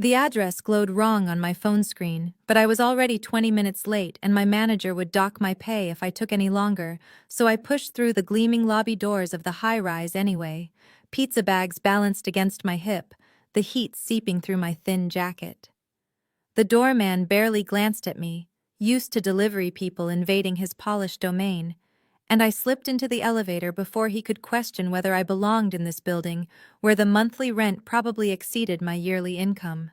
The address glowed wrong on my phone screen, but I was already 20 minutes late and my manager would dock my pay if I took any longer, so I pushed through the gleaming lobby doors of the high-rise anyway, pizza bags balanced against my hip, the heat seeping through my thin jacket. The doorman barely glanced at me, used to delivery people invading his polished domain, and I slipped into the elevator before he could question whether I belonged in this building, where the monthly rent probably exceeded my yearly income.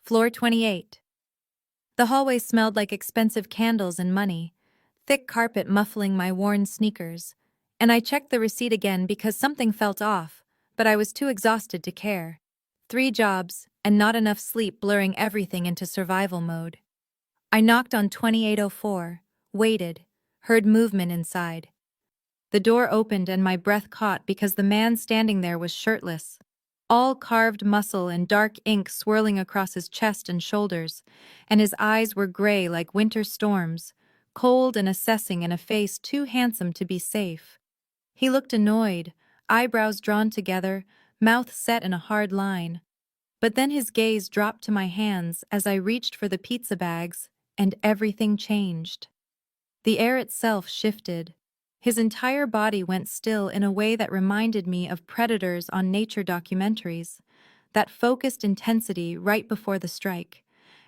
Floor 28. The hallway smelled like expensive candles and money, thick carpet muffling my worn sneakers, and I checked the receipt again because something felt off, but I was too exhausted to care. 3 jobs, and not enough sleep blurring everything into survival mode. I knocked on 2804, waited, heard movement inside. The door opened and my breath caught because the man standing there was shirtless, all carved muscle and dark ink swirling across his chest and shoulders, and his eyes were gray like winter storms, cold and assessing in a face too handsome to be safe. He looked annoyed, eyebrows drawn together, mouth set in a hard line. But then his gaze dropped to my hands as I reached for the pizza bags, and everything changed. The air itself shifted. His entire body went still in a way that reminded me of predators on nature documentaries, that focused intensity right before the strike,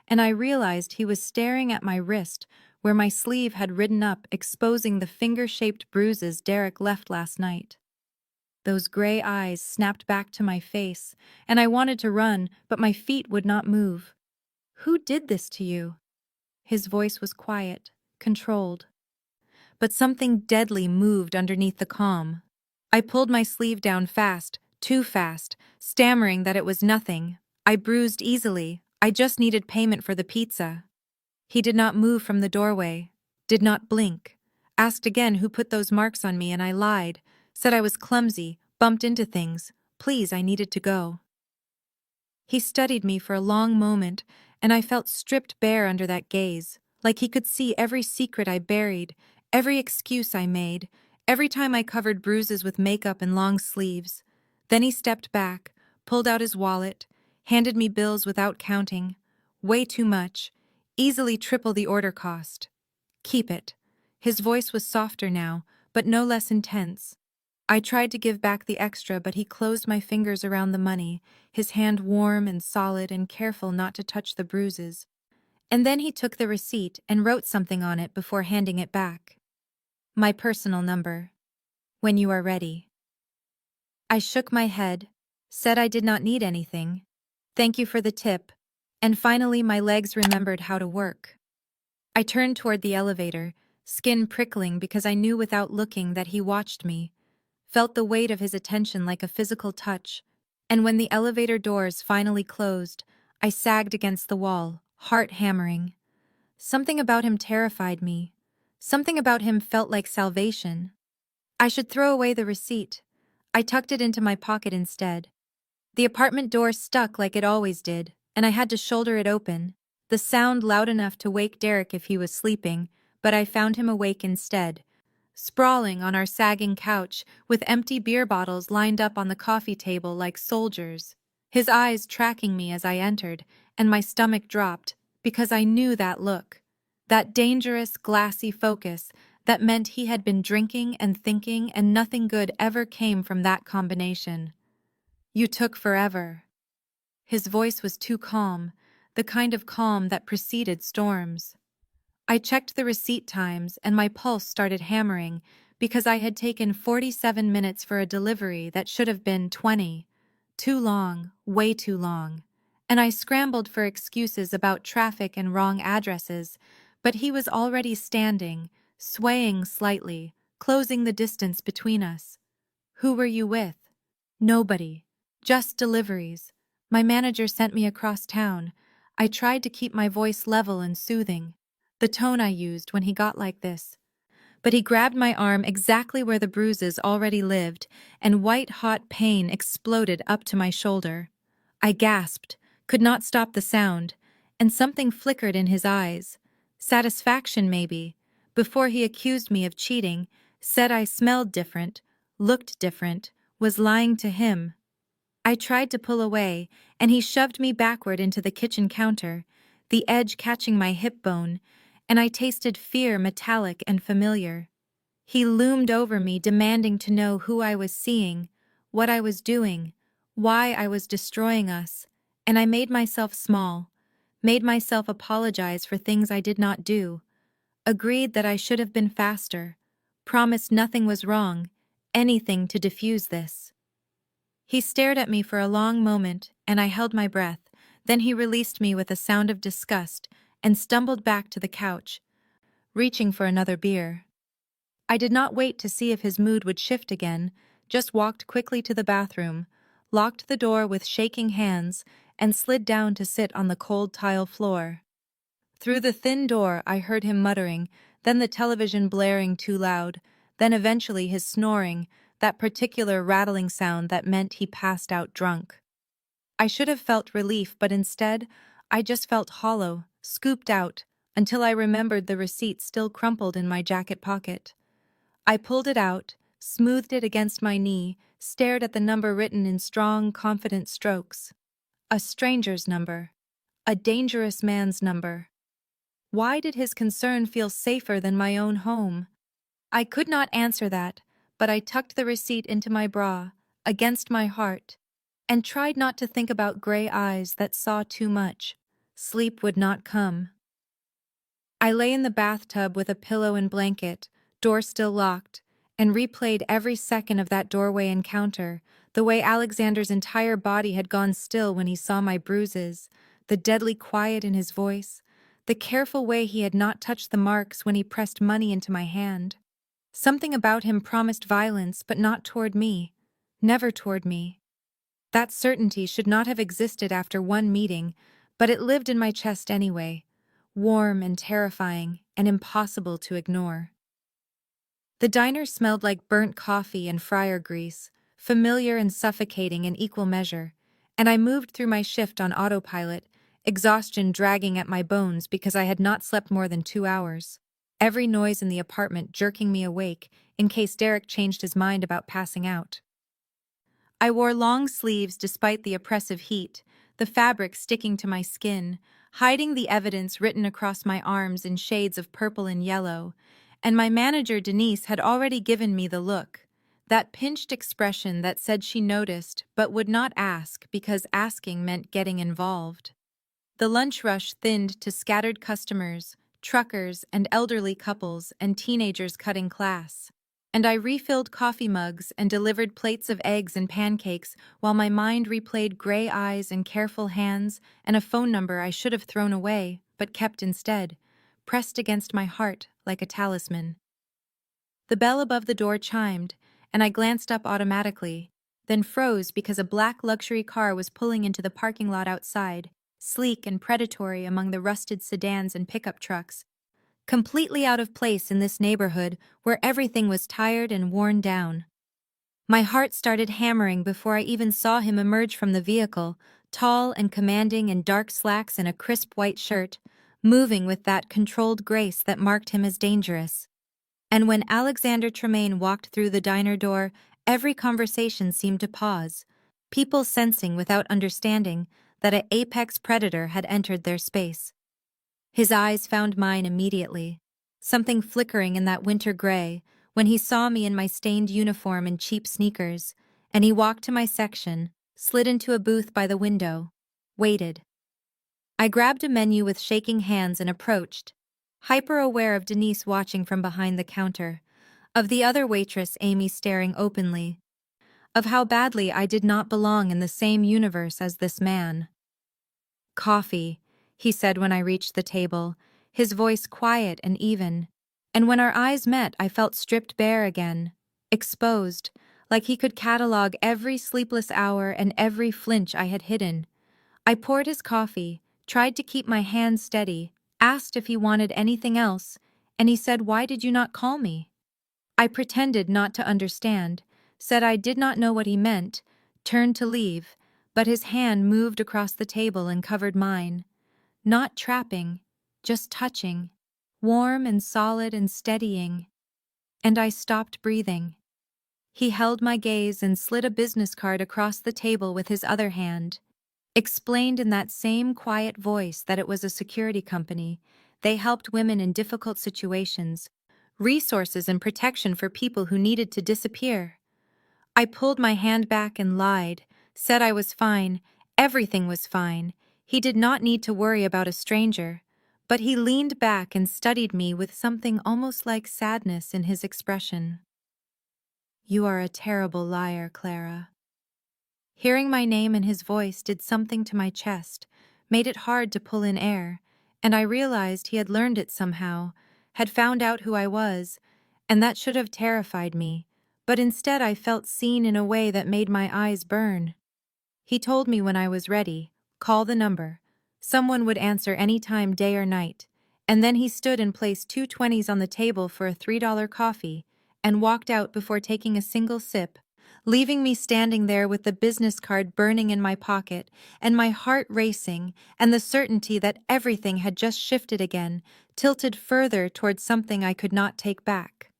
and I realized he was staring at my wrist where my sleeve had ridden up, exposing the finger-shaped bruises Derek left last night. Those gray eyes snapped back to my face, and I wanted to run, but my feet would not move. "Who did this to you?" His voice was quiet, controlled. But something deadly moved underneath the calm. I pulled my sleeve down fast, too fast, stammering that it was nothing. I bruised easily, I just needed payment for the pizza. He did not move from the doorway, did not blink. Asked again who put those marks on me and I lied, said I was clumsy, bumped into things. Please, I needed to go. He studied me for a long moment, and I felt stripped bare under that gaze, like he could see every secret I buried, every excuse I made, every time I covered bruises with makeup and long sleeves. Then he stepped back, pulled out his wallet, handed me bills without counting. Way too much, easily triple the order cost. "Keep it." His voice was softer now, but no less intense. I tried to give back the extra, but he closed my fingers around the money, his hand warm and solid and careful not to touch the bruises. And then he took the receipt and wrote something on it before handing it back. "My personal number. When you are ready." I shook my head, said I did not need anything. "Thank you for the tip," and finally my legs remembered how to work. I turned toward the elevator, skin prickling because I knew without looking that he watched me, felt the weight of his attention like a physical touch, and when the elevator doors finally closed, I sagged against the wall, heart hammering. Something about him terrified me. Something about him felt like salvation. I should throw away the receipt. I tucked it into my pocket instead. The apartment door stuck like it always did, and I had to shoulder it open, the sound loud enough to wake Derek if he was sleeping, but I found him awake instead, sprawling on our sagging couch with empty beer bottles lined up on the coffee table like soldiers, his eyes tracking me as I entered, and my stomach dropped because I knew that look, that dangerous, glassy focus that meant he had been drinking and thinking and nothing good ever came from that combination. "You took forever." His voice was too calm, the kind of calm that preceded storms. I checked the receipt times and my pulse started hammering because I had taken 47 minutes for a delivery that should have been 20. Too long, way too long. And I scrambled for excuses about traffic and wrong addresses, but he was already standing, swaying slightly, closing the distance between us. "Who were you with?" "Nobody. Just deliveries. My manager sent me across town." I tried to keep my voice level and soothing, the tone I used when he got like this. But he grabbed my arm exactly where the bruises already lived, and white-hot pain exploded up to my shoulder. I gasped, could not stop the sound, and something flickered in his eyes. Satisfaction, maybe, before he accused me of cheating, said I smelled different, looked different, was lying to him. I tried to pull away, and he shoved me backward into the kitchen counter, the edge catching my hip bone, and I tasted fear metallic and familiar. He loomed over me, demanding to know who I was seeing, what I was doing, why I was destroying us, and I made myself small, made myself apologize for things I did not do, agreed that I should have been faster, promised nothing was wrong, anything to diffuse this. He stared at me for a long moment, and I held my breath. Then he released me with a sound of disgust and stumbled back to the couch, reaching for another beer. I did not wait to see if his mood would shift again, just walked quickly to the bathroom, locked the door with shaking hands, and slid down to sit on the cold tile floor. Through the thin door I heard him muttering, then the television blaring too loud, then eventually his snoring, that particular rattling sound that meant he passed out drunk. I should have felt relief, but instead, I just felt hollow, scooped out, until I remembered the receipt still crumpled in my jacket pocket. I pulled it out, smoothed it against my knee, stared at the number written in strong, confident strokes. A stranger's number. A dangerous man's number. Why did his concern feel safer than my own home? I could not answer that, but I tucked the receipt into my bra, against my heart, and tried not to think about gray eyes that saw too much. Sleep would not come. I lay in the bathtub with a pillow and blanket, door still locked, and replayed every second of that doorway encounter, the way Alexander's entire body had gone still when he saw my bruises, the deadly quiet in his voice, the careful way he had not touched the marks when he pressed money into my hand. Something about him promised violence, but not toward me. Never toward me. That certainty should not have existed after one meeting, but it lived in my chest anyway, warm and terrifying and impossible to ignore. The diner smelled like burnt coffee and fryer grease, familiar and suffocating in equal measure, and I moved through my shift on autopilot, exhaustion dragging at my bones because I had not slept more than 2 hours. Every noise in the apartment jerking me awake in case Derek changed his mind about passing out. I wore long sleeves despite the oppressive heat, the fabric sticking to my skin, hiding the evidence written across my arms in shades of purple and yellow, and my manager Denise had already given me the look, that pinched expression that said she noticed but would not ask because asking meant getting involved. The lunch rush thinned to scattered customers, truckers and elderly couples and teenagers cutting class. And I refilled coffee mugs and delivered plates of eggs and pancakes while my mind replayed gray eyes and careful hands and a phone number I should have thrown away but kept instead, pressed against my heart like a talisman. The bell above the door chimed, and I glanced up automatically, then froze because a black luxury car was pulling into the parking lot outside, sleek and predatory among the rusted sedans and pickup trucks, completely out of place in this neighborhood where everything was tired and worn down. My heart started hammering before I even saw him emerge from the vehicle, tall and commanding in dark slacks and a crisp white shirt, moving with that controlled grace that marked him as dangerous. And when Alexander Tremaine walked through the diner door, every conversation seemed to pause, people sensing without understanding that an apex predator had entered their space. His eyes found mine immediately, something flickering in that winter gray, when he saw me in my stained uniform and cheap sneakers, and he walked to my section, slid into a booth by the window, waited. I grabbed a menu with shaking hands and approached, hyper-aware of Denise watching from behind the counter, of the other waitress Amy staring openly, of how badly I did not belong in the same universe as this man. "Coffee," he said when I reached the table, his voice quiet and even, and when our eyes met I felt stripped bare again, exposed, like he could catalog every sleepless hour and every flinch I had hidden. I poured his coffee, tried to keep my hands steady, asked if he wanted anything else, and he said, "Why did you not call me?" I pretended not to understand, said I did not know what he meant, turned to leave, but his hand moved across the table and covered mine. Not trapping, just touching, warm and solid and steadying. And I stopped breathing. He held my gaze and slid a business card across the table with his other hand. Explained in that same quiet voice that it was a security company. They helped women in difficult situations, resources and protection for people who needed to disappear. I pulled my hand back and lied, said I was fine, everything was fine. He did not need to worry about a stranger. But he leaned back and studied me with something almost like sadness in his expression. You are a terrible liar, Clara. Hearing my name and his voice did something to my chest, made it hard to pull in air, and I realized he had learned it somehow, had found out who I was, and that should have terrified me, but instead I felt seen in a way that made my eyes burn. He told me when I was ready, call the number. Someone would answer any time, day or night, and then he stood and placed 2 20s on the table for a $3 coffee, and walked out before taking a single sip, leaving me standing there with the business card burning in my pocket, and my heart racing, and the certainty that everything had just shifted again, tilted further towards something I could not take back.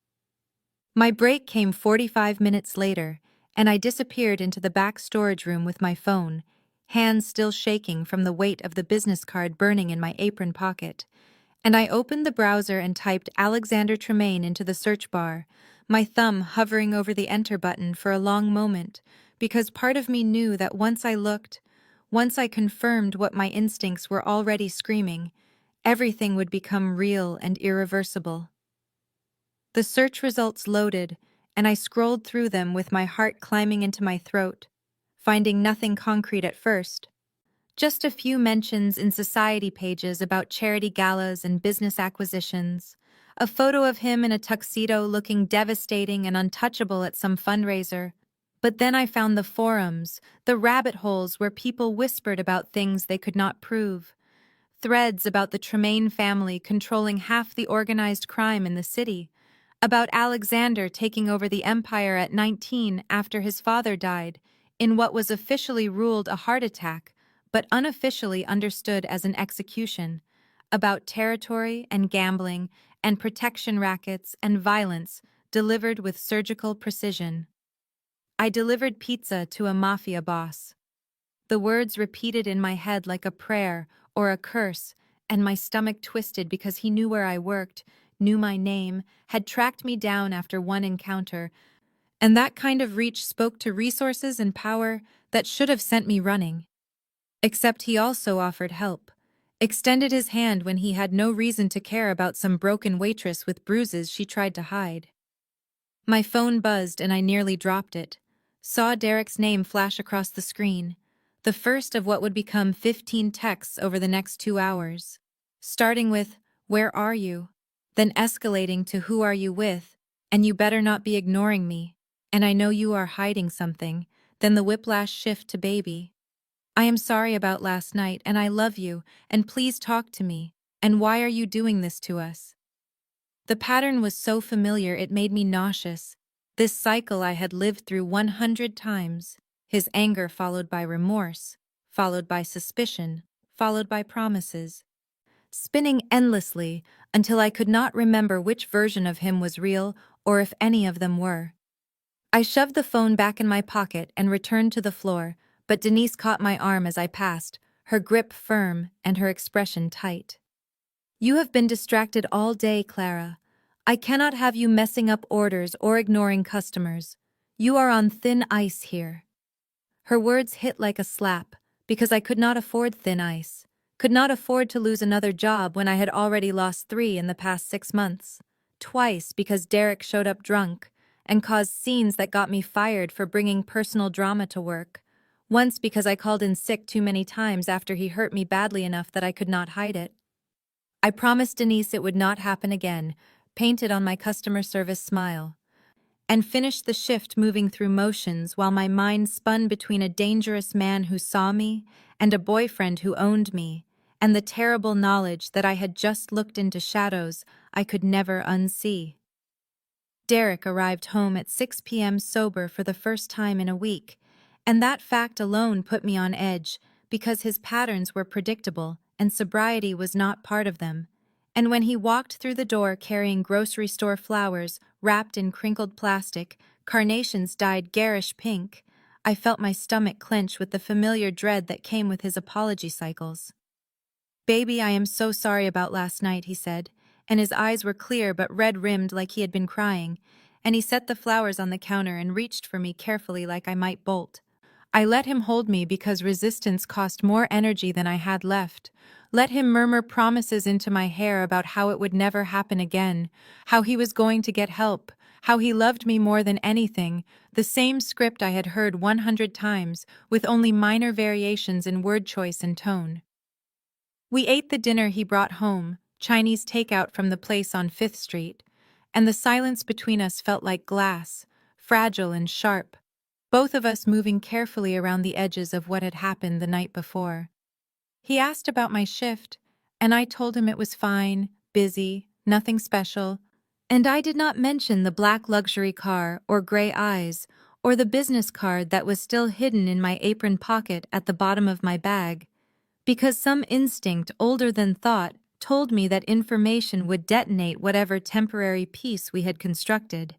My break came 45 minutes later, and I disappeared into the back storage room with my phone, hands still shaking from the weight of the business card burning in my apron pocket. And I opened the browser and typed Alexander Tremaine into the search bar, my thumb hovering over the enter button for a long moment, because part of me knew that once I looked, once I confirmed what my instincts were already screaming, everything would become real and irreversible. The search results loaded, and I scrolled through them with my heart climbing into my throat, finding nothing concrete at first. Just a few mentions in society pages about charity galas and business acquisitions, a photo of him in a tuxedo looking devastating and untouchable at some fundraiser. But then I found the forums, the rabbit holes where people whispered about things they could not prove, threads about the Tremaine family controlling half the organized crime in the city, about Alexander taking over the empire at 19 after his father died, in what was officially ruled a heart attack, but unofficially understood as an execution, about territory and gambling and protection rackets and violence delivered with surgical precision. I delivered pizza to a mafia boss. The words repeated in my head like a prayer or a curse, and my stomach twisted because he knew where I worked, knew my name, had tracked me down after one encounter, and that kind of reach spoke to resources and power that should have sent me running. Except he also offered help, extended his hand when he had no reason to care about some broken waitress with bruises she tried to hide. My phone buzzed and I nearly dropped it. Saw Derek's name flash across the screen, the first of what would become 15 texts over the next 2 hours. Starting with, "Where are you?" Then escalating to "Who are you with?" and "You better not be ignoring me," and "I know you are hiding something," then the whiplash shift to "Baby, I am sorry about last night and I love you, and please talk to me, and why are you doing this to us?" The pattern was so familiar it made me nauseous. This cycle I had lived through 100 times. His anger followed by remorse, followed by suspicion, followed by promises. Spinning endlessly until I could not remember which version of him was real or if any of them were. I shoved the phone back in my pocket and returned to the floor, but Denise caught my arm as I passed, her grip firm and her expression tight. "You have been distracted all day, Clara. I cannot have you messing up orders or ignoring customers. You are on thin ice here." Her words hit like a slap, because I could not afford thin ice, could not afford to lose another job when I had already lost 3 in the past 6 months. Twice because Derek showed up drunk and caused scenes that got me fired for bringing personal drama to work. Once because I called in sick too many times after he hurt me badly enough that I could not hide it. I promised Denise it would not happen again, painted on my customer service smile, and finished the shift moving through motions while my mind spun between a dangerous man who saw me and a boyfriend who owned me, and the terrible knowledge that I had just looked into shadows I could never unsee. Derek arrived home at 6 p.m. sober for the first time in a week, and that fact alone put me on edge because his patterns were predictable and sobriety was not part of them. And when he walked through the door carrying grocery store flowers wrapped in crinkled plastic, carnations dyed garish pink. I felt my stomach clench with the familiar dread that came with his apology cycles. "Baby, I am so sorry about last night," he said, and his eyes were clear but red-rimmed like he had been crying, and he set the flowers on the counter and reached for me carefully like I might bolt. I let him hold me because resistance cost more energy than I had left. Let him murmur promises into my hair about how it would never happen again, how he was going to get help, how he loved me more than anything, the same script I had heard 100 times, with only minor variations in word choice and tone. We ate the dinner he brought home, Chinese takeout from the place on Fifth Street, and the silence between us felt like glass, fragile and sharp, both of us moving carefully around the edges of what had happened the night before. He asked about my shift, and I told him it was fine, busy, nothing special, and I did not mention the black luxury car or gray eyes or the business card that was still hidden in my apron pocket at the bottom of my bag, because some instinct older than thought told me that information would detonate whatever temporary peace we had constructed.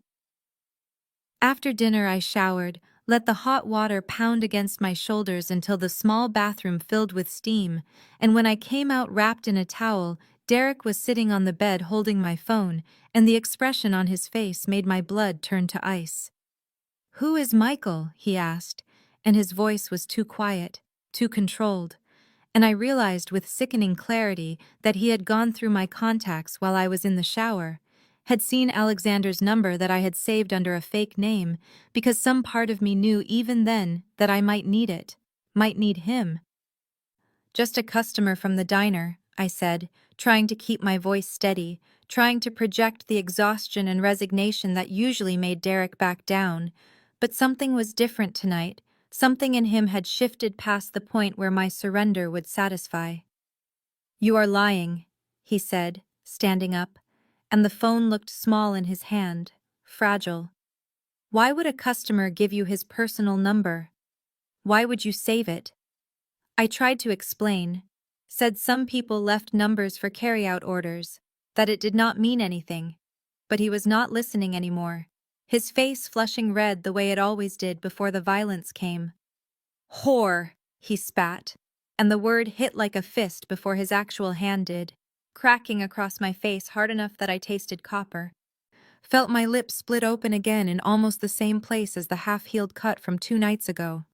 After dinner I showered, let the hot water pound against my shoulders until the small bathroom filled with steam, and when I came out wrapped in a towel, Derek was sitting on the bed holding my phone, and the expression on his face made my blood turn to ice. "Who is Michael?" he asked, and his voice was too quiet, too controlled, and I realized with sickening clarity that he had gone through my contacts while I was in the shower, had seen Alexander's number that I had saved under a fake name, because some part of me knew even then that I might need it, might need him. "Just a customer from the diner," I said, trying to keep my voice steady, trying to project the exhaustion and resignation that usually made Derek back down. But something was different tonight. Something in him had shifted past the point where my surrender would satisfy. "You are lying," he said, standing up, and the phone looked small in his hand, fragile. "Why would a customer give you his personal number? Why would you save it?" I tried to explain, said some people left numbers for carry-out orders, that it did not mean anything, but he was not listening anymore, his face flushing red the way it always did before the violence came. "Whore!" he spat, and the word hit like a fist before his actual hand did, cracking across my face hard enough that I tasted copper. Felt my lips split open again in almost the same place as the half-healed cut from 2 nights ago.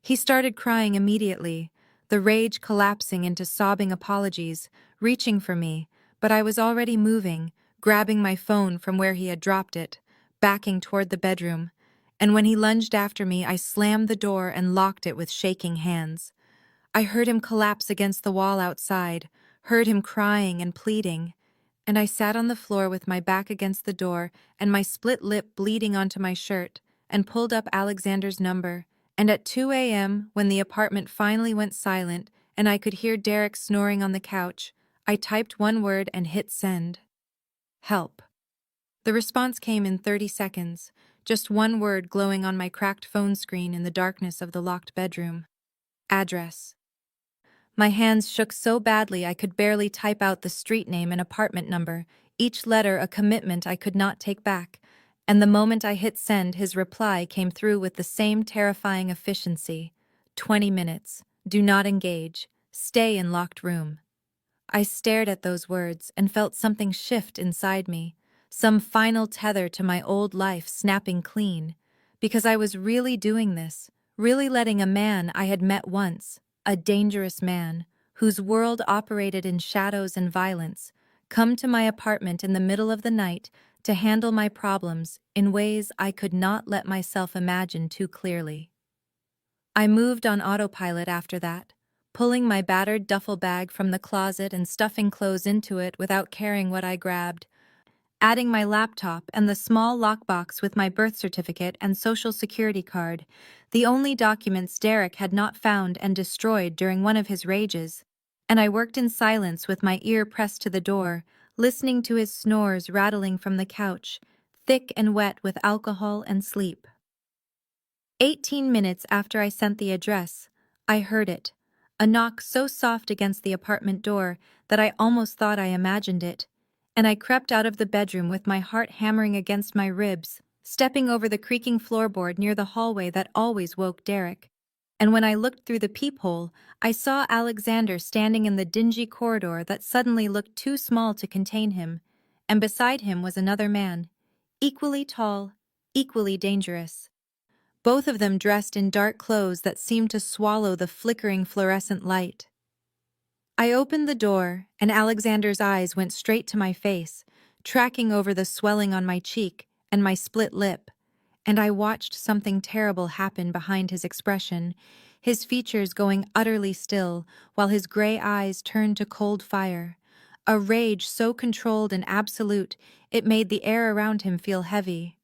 He started crying immediately, the rage collapsing into sobbing apologies, reaching for me, but I was already moving, grabbing my phone from where he had dropped it, backing toward the bedroom, and when he lunged after me, I slammed the door and locked it with shaking hands. I heard him collapse against the wall outside, heard him crying and pleading, and I sat on the floor with my back against the door and my split lip bleeding onto my shirt, and pulled up Alexander's number, and at 2 a.m., when the apartment finally went silent and I could hear Derek snoring on the couch, I typed one word and hit send. "Help." The response came in 30 seconds, just one word glowing on my cracked phone screen in the darkness of the locked bedroom. Address. My hands shook so badly I could barely type out the street name and apartment number, each letter a commitment I could not take back, and the moment I hit send, his reply came through with the same terrifying efficiency. 20 minutes. Do not engage. Stay in locked room. I stared at those words and felt something shift inside me, some final tether to my old life snapping clean, because I was really doing this, really letting a man I had met once, a dangerous man, whose world operated in shadows and violence, come to my apartment in the middle of the night to handle my problems in ways I could not let myself imagine too clearly. I moved on autopilot after that, pulling my battered duffel bag from the closet and stuffing clothes into it without caring what I grabbed, adding my laptop and the small lockbox with my birth certificate and social security card, the only documents Derek had not found and destroyed during one of his rages, and I worked in silence with my ear pressed to the door, listening to his snores rattling from the couch, thick and wet with alcohol and sleep. 18 minutes after I sent the address, I heard it, a knock so soft against the apartment door that I almost thought I imagined it, and I crept out of the bedroom with my heart hammering against my ribs, stepping over the creaking floorboard near the hallway that always woke Derek. And when I looked through the peephole, I saw Alexander standing in the dingy corridor that suddenly looked too small to contain him, and beside him was another man, equally tall, equally dangerous. Both of them dressed in dark clothes that seemed to swallow the flickering fluorescent light. I opened the door, and Alexander's eyes went straight to my face, tracking over the swelling on my cheek and my split lip, and I watched something terrible happen behind his expression, his features going utterly still while his gray eyes turned to cold fire, a rage so controlled and absolute it made the air around him feel heavy.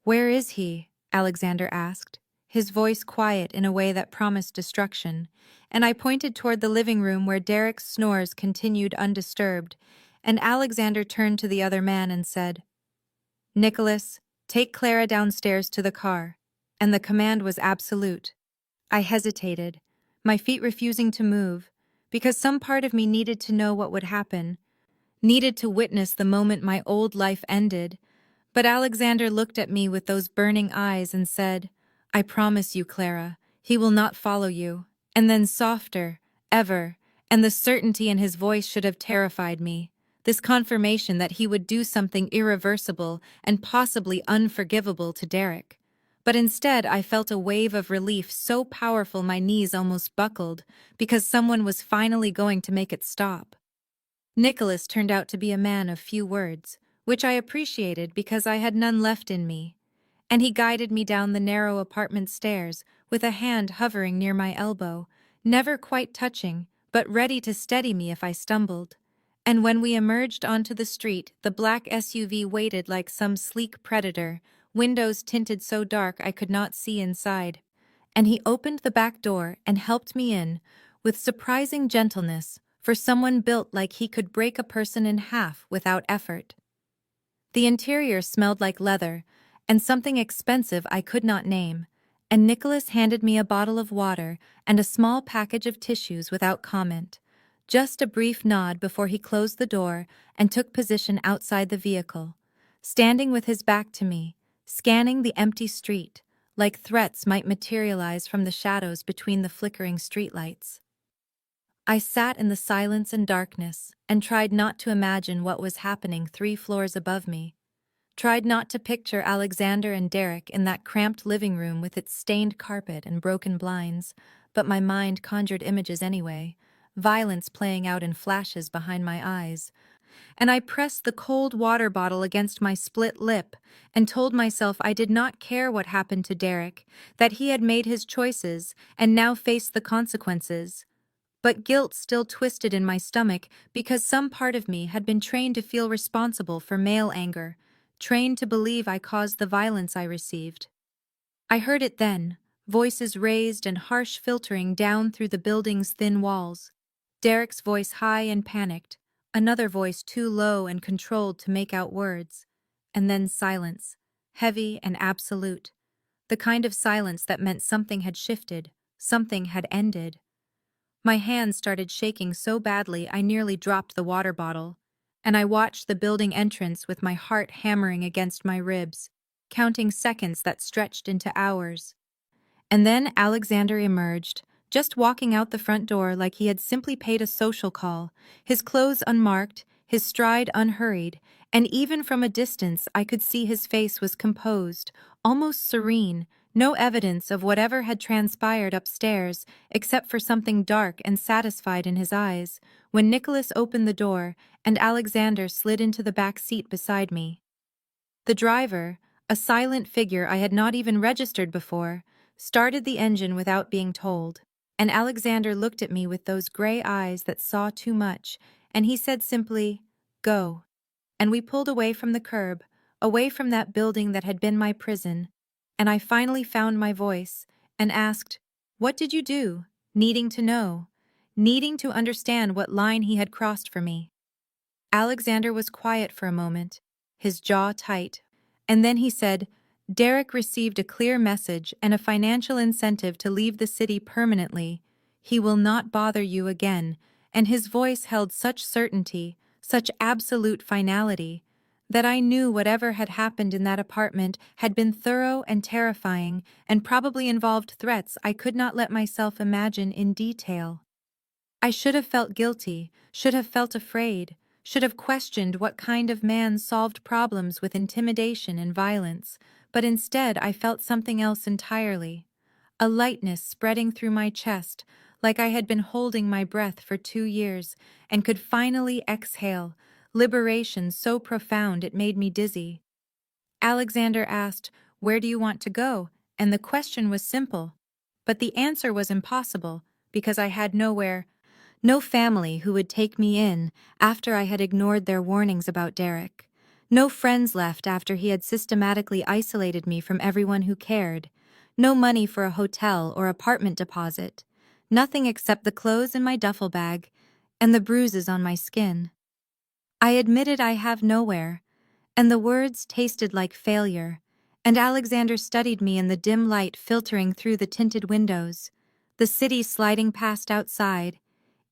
"Where is he?" Alexander asked, his voice quiet in a way that promised destruction, and I pointed toward the living room where Derek's snores continued undisturbed, and Alexander turned to the other man and said, "Nicholas, take Clara downstairs to the car," and the command was absolute. I hesitated, my feet refusing to move, because some part of me needed to know what would happen, needed to witness the moment my old life ended. But Alexander looked at me with those burning eyes and said, "I promise you, Clara, he will not follow you." And then softer, ever, and the certainty in his voice should have terrified me. This confirmation that he would do something irreversible and possibly unforgivable to Derek. But instead I felt a wave of relief so powerful my knees almost buckled, because someone was finally going to make it stop. Nicholas turned out to be a man of few words, which I appreciated because I had none left in me, and he guided me down the narrow apartment stairs with a hand hovering near my elbow, never quite touching, but ready to steady me if I stumbled. And when we emerged onto the street, the black SUV waited like some sleek predator, windows tinted so dark I could not see inside. And he opened the back door and helped me in, with surprising gentleness, for someone built like he could break a person in half without effort. The interior smelled like leather, and something expensive I could not name, and Nicholas handed me a bottle of water and a small package of tissues without comment, just a brief nod before he closed the door and took position outside the vehicle, standing with his back to me, scanning the empty street, like threats might materialize from the shadows between the flickering streetlights. I sat in the silence and darkness and tried not to imagine what was happening 3 floors above me. Tried not to picture Alexander and Derek in that cramped living room with its stained carpet and broken blinds, but my mind conjured images anyway, violence playing out in flashes behind my eyes. And I pressed the cold water bottle against my split lip and told myself I did not care what happened to Derek, that he had made his choices and now faced the consequences. But guilt still twisted in my stomach because some part of me had been trained to feel responsible for male anger, trained to believe I caused the violence I received. I heard it then, voices raised and harsh filtering down through the building's thin walls. Derek's voice high and panicked, another voice too low and controlled to make out words, and then silence, heavy and absolute, the kind of silence that meant something had shifted, something had ended. My hands started shaking so badly I nearly dropped the water bottle, and I watched the building entrance with my heart hammering against my ribs, counting seconds that stretched into hours. And then Alexander emerged, just walking out the front door like he had simply paid a social call, his clothes unmarked, his stride unhurried, and even from a distance I could see his face was composed, almost serene, no evidence of whatever had transpired upstairs except for something dark and satisfied in his eyes, when Nicholas opened the door and Alexander slid into the back seat beside me. The driver, a silent figure I had not even registered before, started the engine without being told, and Alexander looked at me with those gray eyes that saw too much, and he said simply, "Go." And we pulled away from the curb, away from that building that had been my prison, and I finally found my voice and asked, "What did you do?" needing to know, needing to understand what line he had crossed for me. Alexander was quiet for a moment, his jaw tight, and then he said, "Derek received a clear message and a financial incentive to leave the city permanently. He will not bother you again," and his voice held such certainty, such absolute finality, that I knew whatever had happened in that apartment had been thorough and terrifying and probably involved threats I could not let myself imagine in detail. I should have felt guilty, should have felt afraid, should have questioned what kind of man solved problems with intimidation and violence, but instead I felt something else entirely. A lightness spreading through my chest, like I had been holding my breath for 2 years and could finally exhale, liberation so profound it made me dizzy. Alexander asked, "Where do you want to go?" And the question was simple. But the answer was impossible, because I had nowhere, no family who would take me in after I had ignored their warnings about Derek. No friends left after he had systematically isolated me from everyone who cared. No money for a hotel or apartment deposit. Nothing except the clothes in my duffel bag and the bruises on my skin. I admitted I have nowhere, and the words tasted like failure, and Alexander studied me in the dim light filtering through the tinted windows, the city sliding past outside,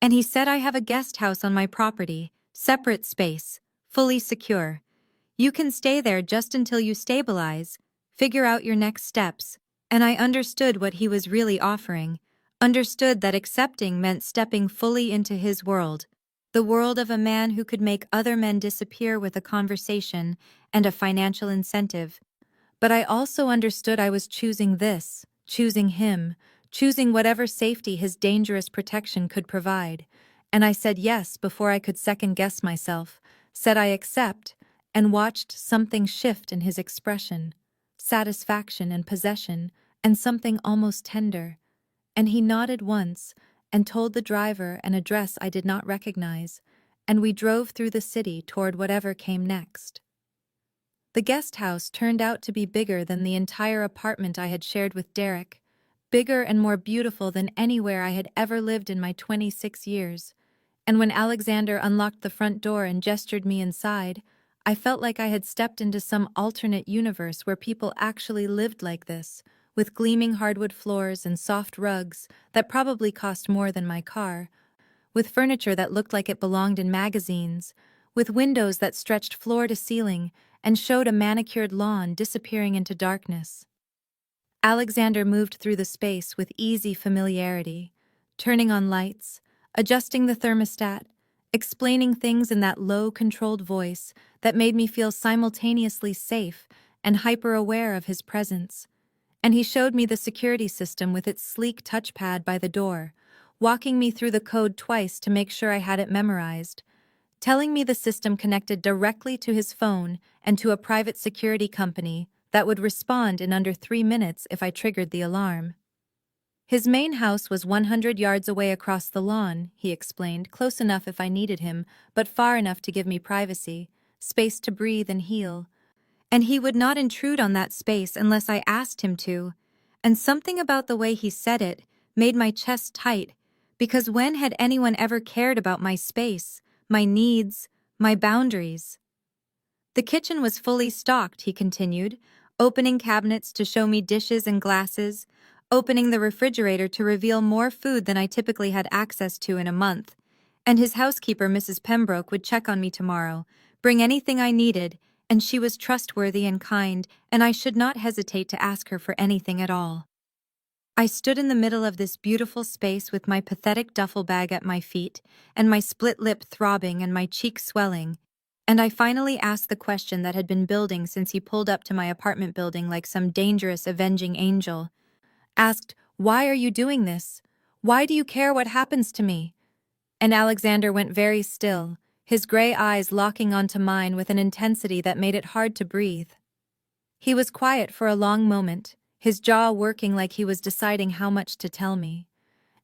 and he said I have a guest house on my property, separate space, fully secure. You can stay there just until you stabilize, figure out your next steps, and I understood what he was really offering, understood that accepting meant stepping fully into his world, the world of a man who could make other men disappear with a conversation and a financial incentive. But I also understood I was choosing this, choosing him, choosing whatever safety his dangerous protection could provide. And I said yes before I could second-guess myself, said I accept, and watched something shift in his expression, satisfaction and possession, and something almost tender. And he nodded once and told the driver an address I did not recognize, and we drove through the city toward whatever came next. The guest house turned out to be bigger than the entire apartment I had shared with Derek, bigger and more beautiful than anywhere I had ever lived in my 26 years. And when Alexander unlocked the front door and gestured me inside, I felt like I had stepped into some alternate universe where people actually lived like this, with gleaming hardwood floors and soft rugs that probably cost more than my car, with furniture that looked like it belonged in magazines, with windows that stretched floor to ceiling and showed a manicured lawn disappearing into darkness. Alexander moved through the space with easy familiarity, turning on lights, adjusting the thermostat, explaining things in that low, controlled voice that made me feel simultaneously safe and hyper-aware of his presence. And he showed me the security system with its sleek touchpad by the door, walking me through the code twice to make sure I had it memorized, telling me the system connected directly to his phone and to a private security company that would respond in under 3 minutes if I triggered the alarm. His main house was 100 yards away across the lawn, he explained, close enough if I needed him, but far enough to give me privacy, space to breathe and heal. And he would not intrude on that space unless I asked him to, and something about the way he said it made my chest tight, because when had anyone ever cared about my space, my needs, my boundaries? The kitchen was fully stocked, he continued, opening cabinets to show me dishes and glasses, opening the refrigerator to reveal more food than I typically had access to in a month. And his housekeeper, Mrs. Pembroke, would check on me tomorrow, bring anything I needed, and she was trustworthy and kind, and I should not hesitate to ask her for anything at all. I stood in the middle of this beautiful space with my pathetic duffel bag at my feet, and my split lip throbbing and my cheek swelling, and I finally asked the question that had been building since he pulled up to my apartment building like some dangerous avenging angel. Asked, "Why are you doing this? Why do you care what happens to me?" And Alexander went very still, his gray eyes locking onto mine with an intensity that made it hard to breathe. He was quiet for a long moment, his jaw working like he was deciding how much to tell me.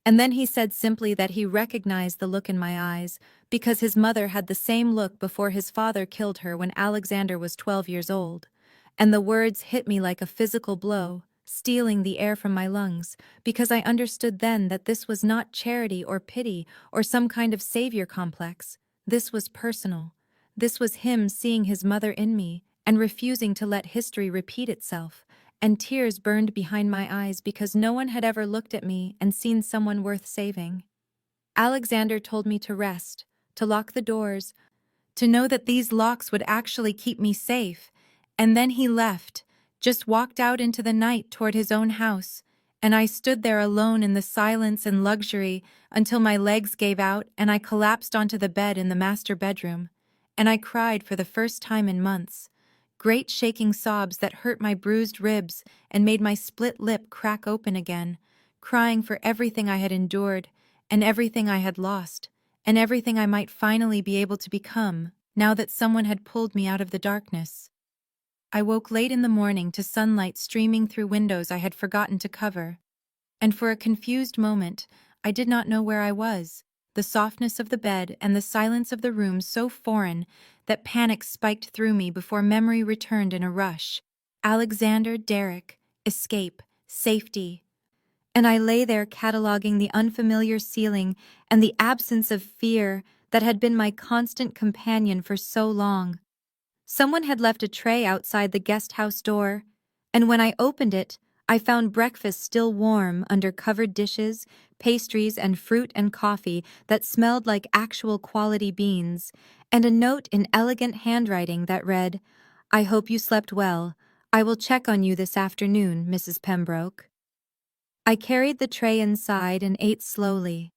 And then he said simply that he recognized the look in my eyes because his mother had the same look before his father killed her when Alexander was 12 years old. And the words hit me like a physical blow, stealing the air from my lungs, because I understood then that this was not charity or pity or some kind of savior complex. This was personal. This was him seeing his mother in me and refusing to let history repeat itself, and tears burned behind my eyes because no one had ever looked at me and seen someone worth saving. Alexander told me to rest, to lock the doors, to know that these locks would actually keep me safe. And then he left, just walked out into the night toward his own house, and I stood there alone in the silence and luxury until my legs gave out and I collapsed onto the bed in the master bedroom. And I cried for the first time in months. Great shaking sobs that hurt my bruised ribs and made my split lip crack open again, crying for everything I had endured, and everything I had lost, and everything I might finally be able to become, now that someone had pulled me out of the darkness. I woke late in the morning to sunlight streaming through windows I had forgotten to cover, and for a confused moment, I did not know where I was, the softness of the bed and the silence of the room so foreign that panic spiked through me before memory returned in a rush. Alexander, Derek, escape, safety. And I lay there cataloging the unfamiliar ceiling and the absence of fear that had been my constant companion for so long. Someone had left a tray outside the guest house door, and when I opened it, I found breakfast still warm under covered dishes, pastries, and fruit and coffee that smelled like actual quality beans, and a note in elegant handwriting that read, "I hope you slept well. I will check on you this afternoon, Mrs. Pembroke." I carried the tray inside and ate slowly,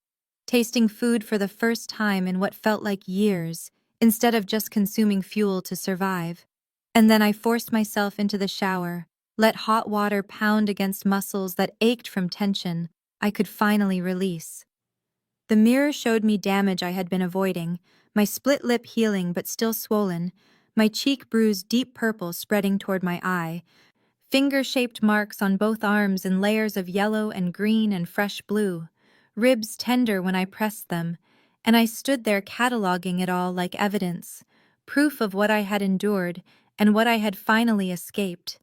tasting food for the first time in what felt like years, instead of just consuming fuel to survive. And then I forced myself into the shower, let hot water pound against muscles that ached from tension I could finally release. The mirror showed me damage I had been avoiding, my split lip healing but still swollen, my cheek bruised deep purple spreading toward my eye, finger-shaped marks on both arms in layers of yellow and green and fresh blue, ribs tender when I pressed them, and I stood there cataloging it all like evidence, proof of what I had endured and what I had finally escaped.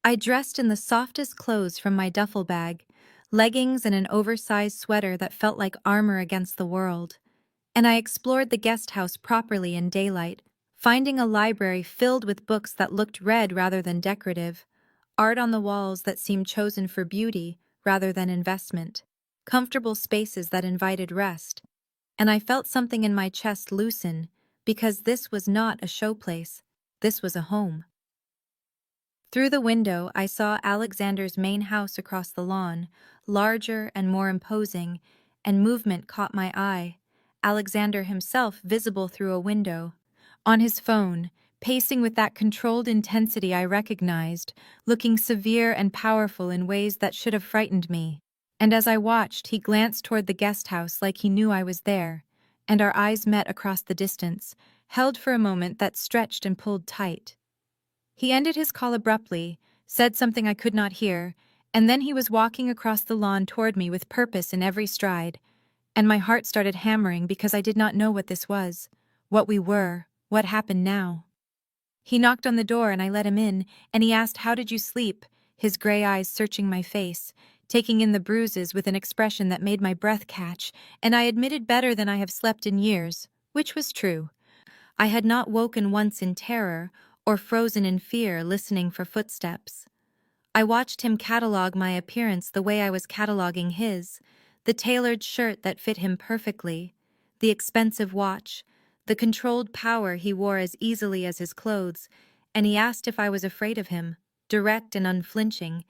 I dressed in the softest clothes from my duffel bag, leggings and an oversized sweater that felt like armor against the world, and I explored the guest house properly in daylight, finding a library filled with books that looked read rather than decorative, art on the walls that seemed chosen for beauty rather than investment, comfortable spaces that invited rest, and I felt something in my chest loosen, because this was not a showplace, this was a home. Through the window, I saw Alexander's main house across the lawn, larger and more imposing, and movement caught my eye. Alexander himself visible through a window. On his phone, pacing with that controlled intensity I recognized, looking severe and powerful in ways that should have frightened me. And as I watched, he glanced toward the guest house like he knew I was there, and our eyes met across the distance, held for a moment that stretched and pulled tight. He ended his call abruptly, said something I could not hear, and then he was walking across the lawn toward me with purpose in every stride, and my heart started hammering because I did not know what this was, what we were, what happened now. He knocked on the door and I let him in, and he asked, "How did you sleep?" His gray eyes searching my face, taking in the bruises with an expression that made my breath catch, and I admitted better than I have slept in years, which was true. I had not woken once in terror, or frozen in fear listening for footsteps. I watched him catalog my appearance the way I was cataloging his, the tailored shirt that fit him perfectly, the expensive watch, the controlled power he wore as easily as his clothes, and he asked if I was afraid of him, direct and unflinching,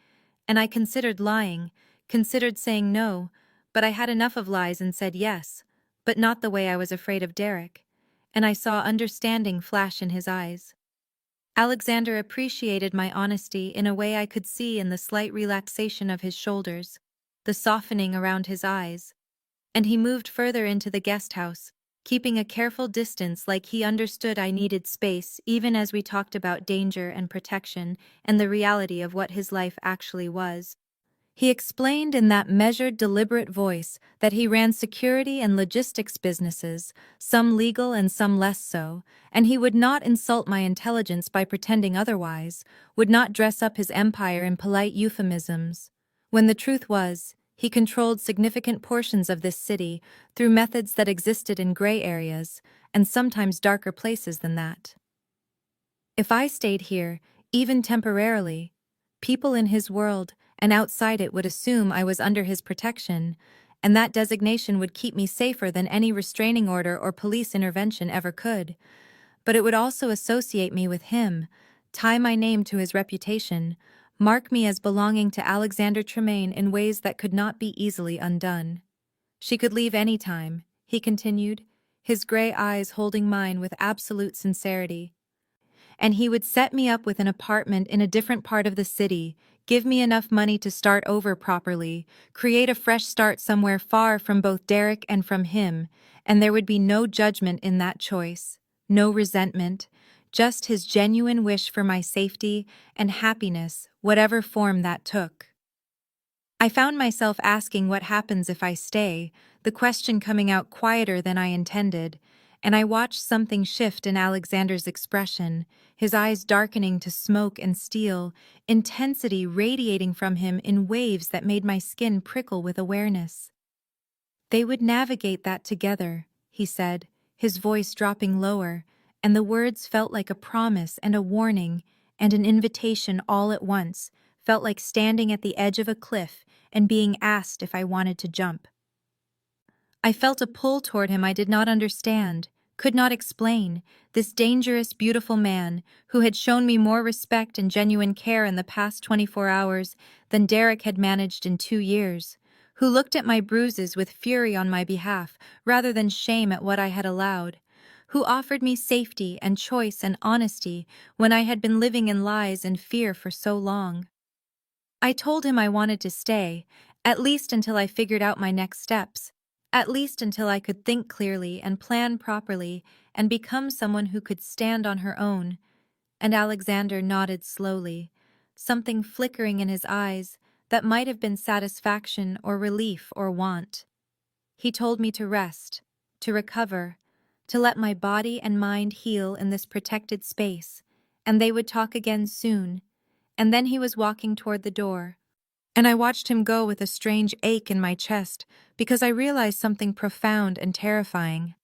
and I considered lying, considered saying no, but I had enough of lies and said yes, but not the way I was afraid of Derek, and I saw understanding flash in his eyes. Alexander appreciated my honesty in a way I could see in the slight relaxation of his shoulders, the softening around his eyes, and he moved further into the guest house, keeping a careful distance like he understood I needed space even as we talked about danger and protection and the reality of what his life actually was. He explained in that measured, deliberate voice that he ran security and logistics businesses, some legal and some less so, and he would not insult my intelligence by pretending otherwise, would not dress up his empire in polite euphemisms. When the truth was, he controlled significant portions of this city through methods that existed in gray areas, and sometimes darker places than that. If I stayed here, even temporarily, people in his world and outside it would assume I was under his protection, and that designation would keep me safer than any restraining order or police intervention ever could. But it would also associate me with him, tie my name to his reputation, mark me as belonging to Alexander Tremaine in ways that could not be easily undone. She could leave any time, he continued, his gray eyes holding mine with absolute sincerity. And he would set me up with an apartment in a different part of the city, give me enough money to start over properly, create a fresh start somewhere far from both Derek and from him, and there would be no judgment in that choice, no resentment, just his genuine wish for my safety and happiness, whatever form that took. I found myself asking what happens if I stay, the question coming out quieter than I intended, and I watched something shift in Alexander's expression, his eyes darkening to smoke and steel, intensity radiating from him in waves that made my skin prickle with awareness. They would navigate that together, he said, his voice dropping lower, and the words felt like a promise and a warning and an invitation all at once, felt like standing at the edge of a cliff and being asked if I wanted to jump. I felt a pull toward him I did not understand, could not explain, this dangerous, beautiful man who had shown me more respect and genuine care in the past 24 hours than Derek had managed in 2 years, who looked at my bruises with fury on my behalf rather than shame at what I had allowed, who offered me safety and choice and honesty when I had been living in lies and fear for so long. I told him I wanted to stay, at least until I figured out my next steps, at least until I could think clearly and plan properly and become someone who could stand on her own. And Alexander nodded slowly, something flickering in his eyes that might have been satisfaction or relief or want. He told me to rest, to recover, to let my body and mind heal in this protected space, and they would talk again soon. And then he was walking toward the door, and I watched him go with a strange ache in my chest because I realized something profound and terrifying.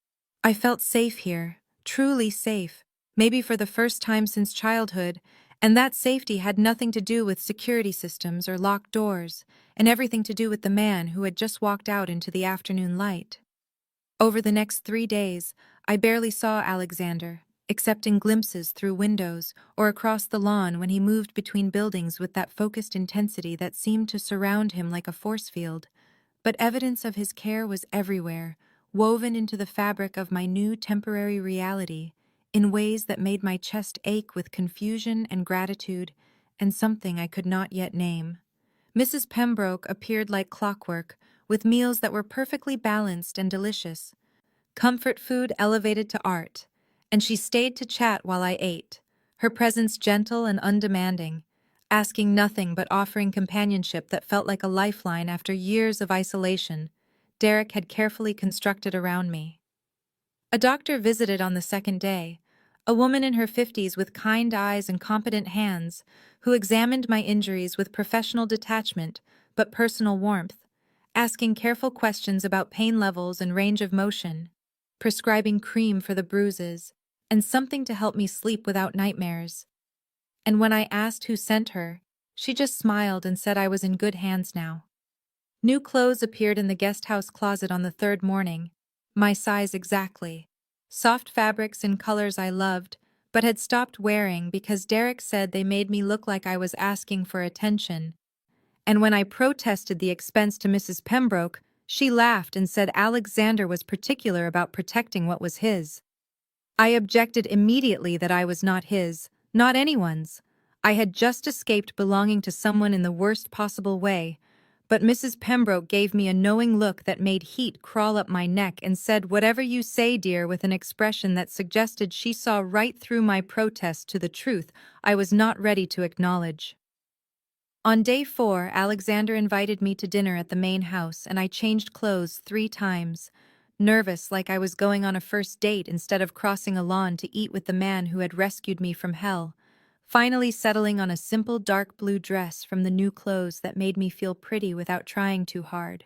I felt safe here, truly safe, maybe for the first time since childhood, and that safety had nothing to do with security systems or locked doors, and everything to do with the man who had just walked out into the afternoon light. Over the next 3 days, I barely saw Alexander, except in glimpses through windows or across the lawn when he moved between buildings with that focused intensity that seemed to surround him like a force field. But evidence of his care was everywhere, woven into the fabric of my new temporary reality, in ways that made my chest ache with confusion and gratitude, and something I could not yet name. Mrs. Pembroke appeared like clockwork, with meals that were perfectly balanced and delicious, comfort food elevated to art, and she stayed to chat while I ate, her presence gentle and undemanding, asking nothing but offering companionship that felt like a lifeline after years of isolation Derek had carefully constructed around me. A doctor visited on the second day, a woman in her 50s with kind eyes and competent hands, who examined my injuries with professional detachment but personal warmth, asking careful questions about pain levels and range of motion, prescribing cream for the bruises, and something to help me sleep without nightmares. And when I asked who sent her, she just smiled and said I was in good hands now. New clothes appeared in the guest house closet on the 3rd morning, my size exactly. Soft fabrics in colors I loved, but had stopped wearing because Derek said they made me look like I was asking for attention. And when I protested the expense to Mrs. Pembroke, she laughed and said Alexander was particular about protecting what was his. I objected immediately that I was not his, not anyone's. I had just escaped belonging to someone in the worst possible way, but Mrs. Pembroke gave me a knowing look that made heat crawl up my neck and said, "Whatever you say, dear," with an expression that suggested she saw right through my protest to the truth I was not ready to acknowledge. On day 4, Alexander invited me to dinner at the main house, and I changed clothes 3 times, nervous like I was going on a first date instead of crossing a lawn to eat with the man who had rescued me from hell, finally settling on a simple dark blue dress from the new clothes that made me feel pretty without trying too hard.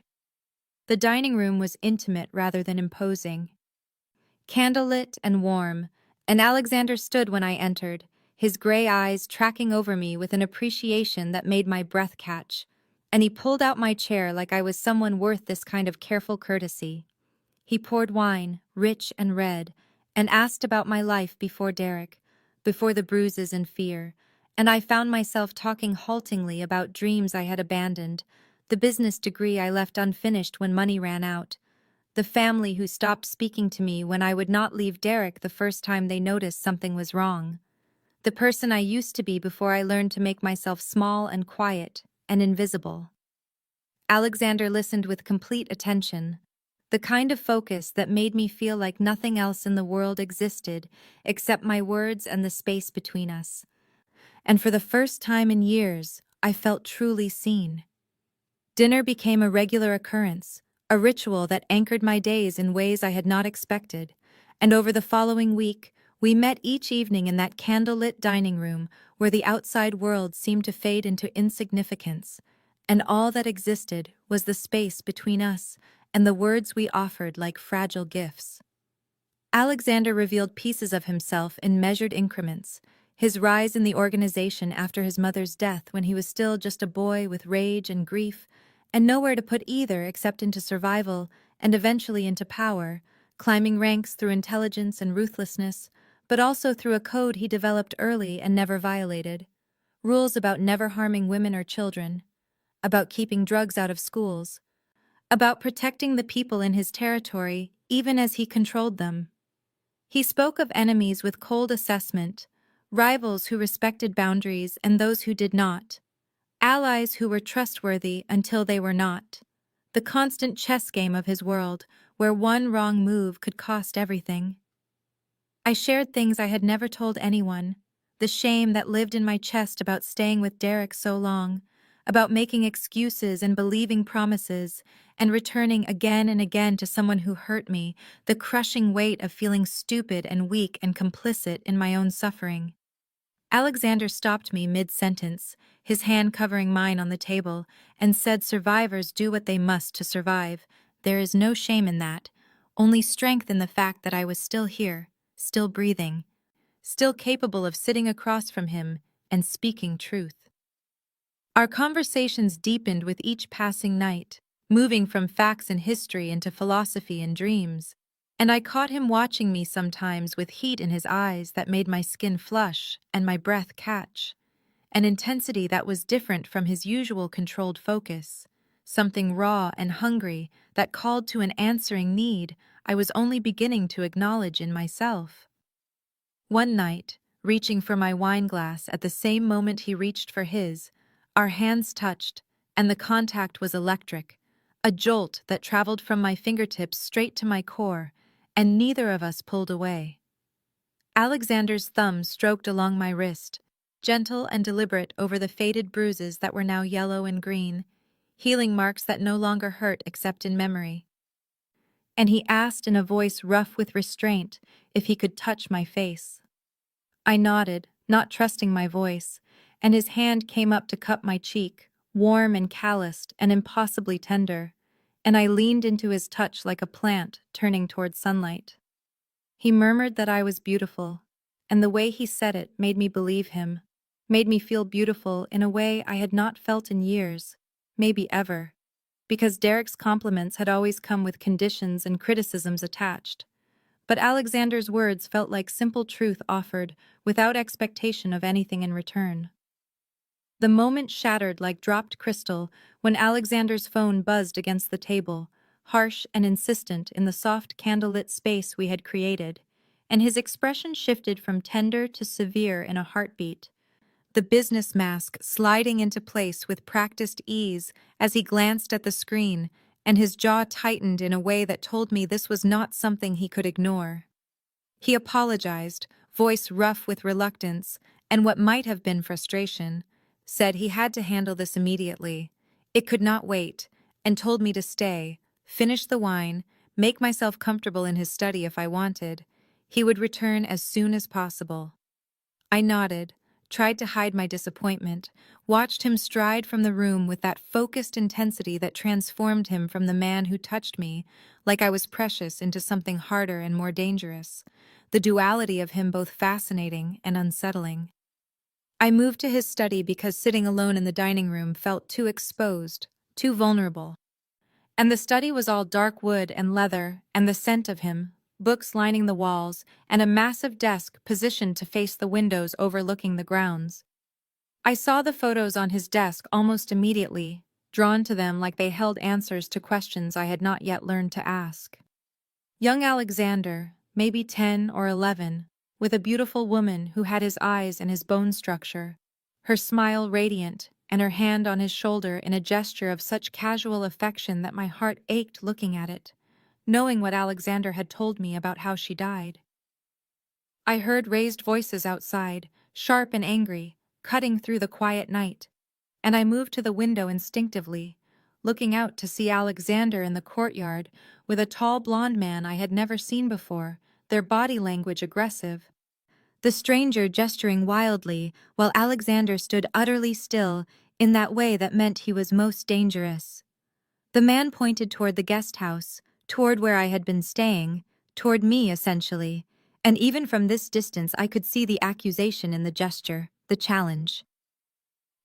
The dining room was intimate rather than imposing, candlelit and warm, and Alexander stood when I entered, his gray eyes tracking over me with an appreciation that made my breath catch. and he pulled out my chair like I was someone worth this kind of careful courtesy. He poured wine, rich and red, and asked about my life before Derek, before the bruises and fear, and I found myself talking haltingly about dreams I had abandoned, the business degree I left unfinished when money ran out, the family who stopped speaking to me when I would not leave Derek the first time they noticed something was wrong, the person I used to be before I learned to make myself small and quiet and invisible. Alexander listened with complete attention, the kind of focus that made me feel like nothing else in the world existed except my words and the space between us. And for the first time in years, I felt truly seen. Dinner became a regular occurrence, a ritual that anchored my days in ways I had not expected, and over the following week, we met each evening in that candlelit dining room where the outside world seemed to fade into insignificance, and all that existed was the space between us and the words we offered like fragile gifts. Alexander revealed pieces of himself in measured increments, his rise in the organization after his mother's death when he was still just a boy with rage and grief, and nowhere to put either except into survival and eventually into power, climbing ranks through intelligence and ruthlessness, but also through a code he developed early and never violated. Rules about never harming women or children, about keeping drugs out of schools, about protecting the people in his territory even as he controlled them. He spoke of enemies with cold assessment, rivals who respected boundaries and those who did not, allies who were trustworthy until they were not. The constant chess game of his world, where one wrong move could cost everything. I shared things I had never told anyone, the shame that lived in my chest about staying with Derek so long, about making excuses and believing promises, and returning again and again to someone who hurt me, the crushing weight of feeling stupid and weak and complicit in my own suffering. Alexander stopped me mid-sentence, his hand covering mine on the table, and said survivors do what they must to survive. There is no shame in that, only strength in the fact that I was still here, still breathing, still capable of sitting across from him and speaking truth. Our conversations deepened with each passing night, moving from facts and history into philosophy and dreams, and I caught him watching me sometimes with heat in his eyes that made my skin flush and my breath catch, an intensity that was different from his usual controlled focus, something raw and hungry that called to an answering need I was only beginning to acknowledge in myself. One night, reaching for my wine glass at the same moment he reached for his, our hands touched, and the contact was electric, a jolt that traveled from my fingertips straight to my core, and neither of us pulled away. Alexander's thumb stroked along my wrist, gentle and deliberate over the faded bruises that were now yellow and green, healing marks that no longer hurt except in memory. And he asked in a voice rough with restraint if he could touch my face. I nodded, not trusting my voice, and his hand came up to cup my cheek, warm and calloused and impossibly tender, and I leaned into his touch like a plant turning toward sunlight. He murmured that I was beautiful, and the way he said it made me believe him, made me feel beautiful in a way I had not felt in years, maybe ever, because Derek's compliments had always come with conditions and criticisms attached. But Alexander's words felt like simple truth offered without expectation of anything in return. The moment shattered like dropped crystal when Alexander's phone buzzed against the table, harsh and insistent in the soft candlelit space we had created, and his expression shifted from tender to severe in a heartbeat, the business mask sliding into place with practiced ease as he glanced at the screen, and his jaw tightened in a way that told me this was not something he could ignore. He apologized, voice rough with reluctance and what might have been frustration, said he had to handle this immediately. It could not wait, and told me to stay, finish the wine, make myself comfortable in his study if I wanted. He would return as soon as possible. I nodded, tried to hide my disappointment, watched him stride from the room with that focused intensity that transformed him from the man who touched me, like I was precious, into something harder and more dangerous, the duality of him both fascinating and unsettling. I moved to his study because sitting alone in the dining room felt too exposed, too vulnerable. And the study was all dark wood and leather, and the scent of him, books lining the walls, and a massive desk positioned to face the windows overlooking the grounds. I saw the photos on his desk almost immediately, drawn to them like they held answers to questions I had not yet learned to ask. Young Alexander, maybe 10 or 11, with a beautiful woman who had his eyes and his bone structure, her smile radiant, and her hand on his shoulder in a gesture of such casual affection that my heart ached looking at it, knowing what Alexander had told me about how she died. I heard raised voices outside, sharp and angry, cutting through the quiet night, and I moved to the window instinctively, looking out to see Alexander in the courtyard with a tall blond man I had never seen before, their body language aggressive. The stranger gesturing wildly, while Alexander stood utterly still in that way that meant he was most dangerous. The man pointed toward the guest house, toward where I had been staying, toward me essentially, and even from this distance I could see the accusation in the gesture, the challenge.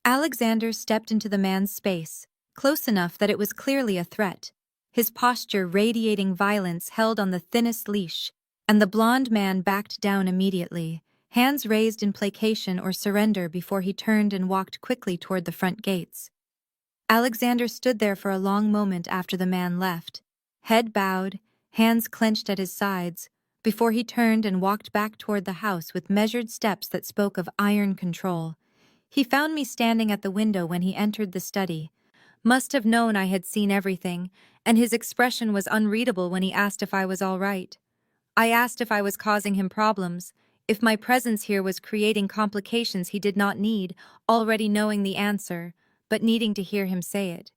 Alexander stepped into the man's space, close enough that it was clearly a threat, his posture radiating violence held on the thinnest leash, and the blond man backed down immediately, hands raised in placation or surrender before he turned and walked quickly toward the front gates. Alexander stood there for a long moment after the man left, head bowed, hands clenched at his sides, before he turned and walked back toward the house with measured steps that spoke of iron control. He found me standing at the window when he entered the study, must have known I had seen everything, and his expression was unreadable when he asked if I was all right. I asked if I was causing him problems, if my presence here was creating complications he did not need, already knowing the answer, but needing to hear him say it.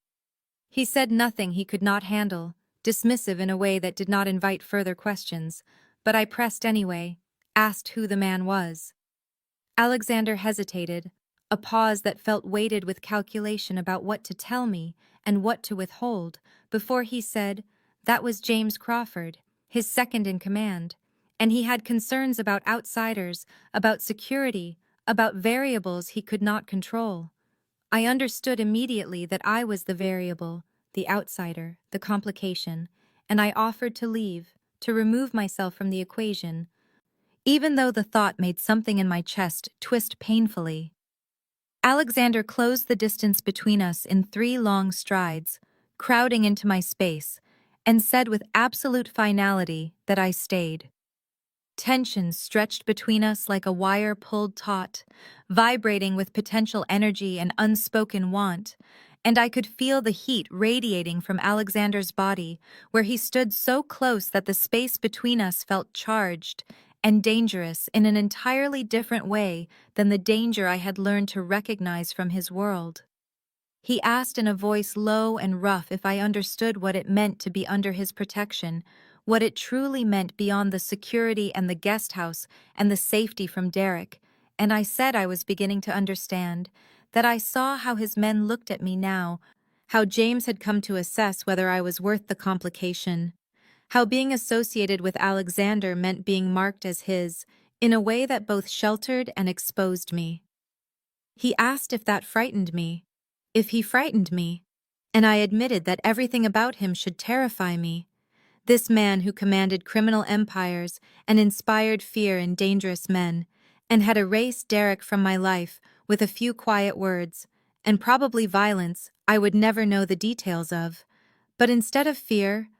He said nothing he could not handle, dismissive in a way that did not invite further questions, but I pressed anyway, asked who the man was. Alexander hesitated, a pause that felt weighted with calculation about what to tell me and what to withhold, before he said, "That was James Crawford, his second in command, and he had concerns about outsiders, about security, about variables he could not control." I understood immediately that I was the variable, the outsider, the complication, and I offered to leave, to remove myself from the equation, even though the thought made something in my chest twist painfully. Alexander closed the distance between us in 3 long strides, crowding into my space, and said with absolute finality that I stayed. Tension stretched between us like a wire pulled taut, vibrating with potential energy and unspoken want, and I could feel the heat radiating from Alexander's body, where he stood so close that the space between us felt charged and dangerous in an entirely different way than the danger I had learned to recognize from his world. He asked in a voice low and rough if I understood what it meant to be under his protection, what it truly meant beyond the security and the guest house and the safety from Derek, and I said I was beginning to understand, that I saw how his men looked at me now, how James had come to assess whether I was worth the complication, how being associated with Alexander meant being marked as his, in a way that both sheltered and exposed me. He asked if that frightened me, if he frightened me, and I admitted that everything about him should terrify me. This man who commanded criminal empires and inspired fear in dangerous men, and had erased Derek from my life with a few quiet words, and probably violence I would never know the details of. But instead of fear,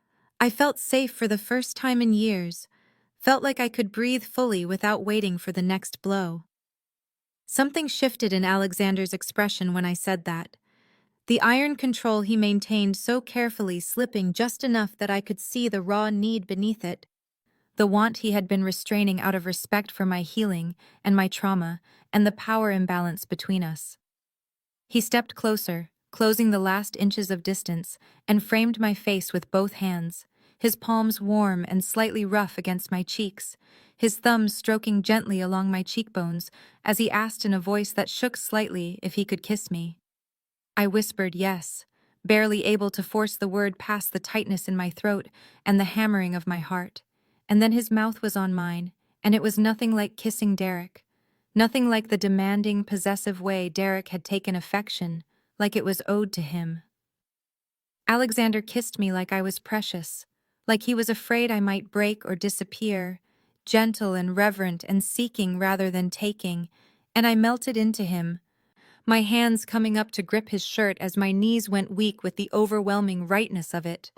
I felt safe for the first time in years, felt like I could breathe fully without waiting for the next blow. Something shifted in Alexander's expression when I said that. The iron control he maintained so carefully slipping just enough that I could see the raw need beneath it, the want he had been restraining out of respect for my healing and my trauma, and the power imbalance between us. He stepped closer, closing the last inches of distance, and framed my face with both hands, his palms warm and slightly rough against my cheeks, his thumbs stroking gently along my cheekbones as he asked in a voice that shook slightly if he could kiss me. I whispered yes, barely able to force the word past the tightness in my throat and the hammering of my heart. And then his mouth was on mine, and it was nothing like kissing Derek. Nothing like the demanding, possessive way Derek had taken affection, like it was owed to him. Alexander kissed me like I was precious, like he was afraid I might break or disappear, gentle and reverent and seeking rather than taking, and I melted into him, my hands coming up to grip his shirt as my knees went weak with the overwhelming rightness of it.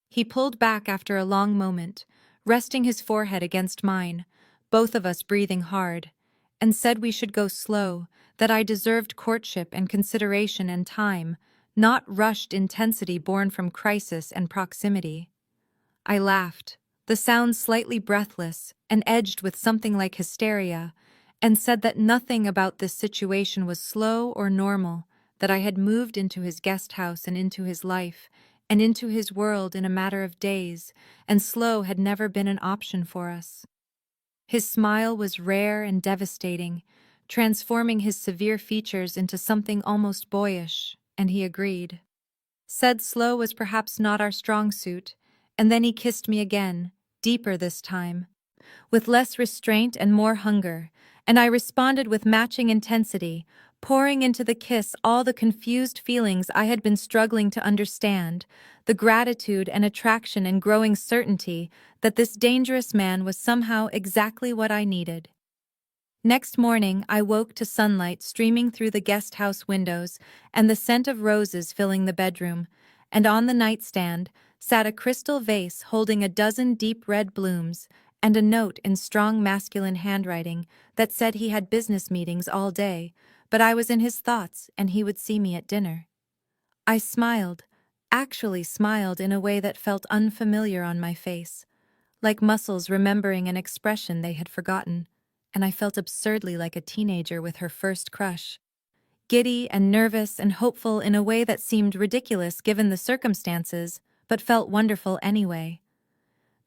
He pulled back after a long moment, resting his forehead against mine, both of us breathing hard, and said we should go slow, that I deserved courtship and consideration and time, not rushed intensity born from crisis and proximity. I laughed, the sound slightly breathless and edged with something like hysteria, and said that nothing about this situation was slow or normal, that I had moved into his guest house and into his life, and into his world in a matter of days, and slow had never been an option for us. His smile was rare and devastating, transforming his severe features into something almost boyish, and he agreed. Said slow was perhaps not our strong suit, and then he kissed me again, deeper this time, with less restraint and more hunger, and I responded with matching intensity, pouring into the kiss all the confused feelings I had been struggling to understand, the gratitude and attraction and growing certainty that this dangerous man was somehow exactly what I needed. Next morning, I woke to sunlight streaming through the guest house windows and the scent of roses filling the bedroom, and on the nightstand sat a crystal vase holding a dozen deep red blooms and a note in strong masculine handwriting that said he had business meetings all day, but I was in his thoughts and he would see me at dinner. I smiled, actually smiled in a way that felt unfamiliar on my face, like muscles remembering an expression they had forgotten, and I felt absurdly like a teenager with her first crush. Giddy and nervous and hopeful in a way that seemed ridiculous given the circumstances, but felt wonderful anyway.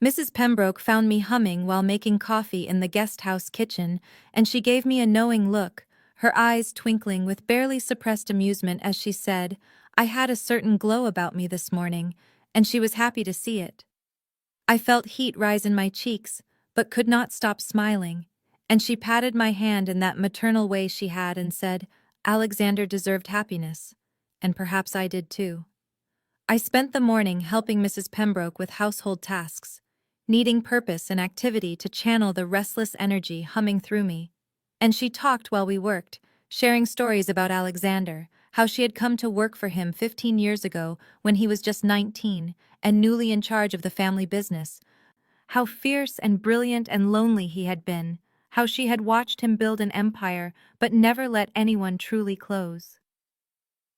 Mrs. Pembroke found me humming while making coffee in the guest house kitchen, and she gave me a knowing look, her eyes twinkling with barely suppressed amusement as she said, I had a certain glow about me this morning, and she was happy to see it. I felt heat rise in my cheeks, but could not stop smiling, and she patted my hand in that maternal way she had and said, Alexander deserved happiness, and perhaps I did too. I spent the morning helping Mrs. Pembroke with household tasks, needing purpose and activity to channel the restless energy humming through me. And she talked while we worked, sharing stories about Alexander, how she had come to work for him 15 years ago when he was just 19 and newly in charge of the family business, how fierce and brilliant and lonely he had been, how she had watched him build an empire but never let anyone truly close.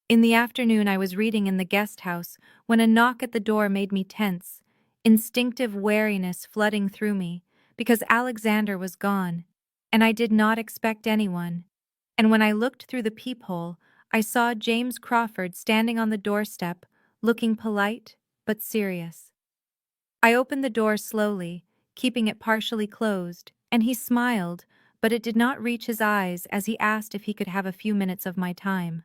In the afternoon I was reading in the guest house when a knock at the door made me tense, instinctive wariness flooding through me, because Alexander was gone, and I did not expect anyone. And when I looked through the peephole, I saw James Crawford standing on the doorstep, looking polite but serious. I opened the door slowly, keeping it partially closed, and he smiled, but it did not reach his eyes as he asked if he could have a few minutes of my time.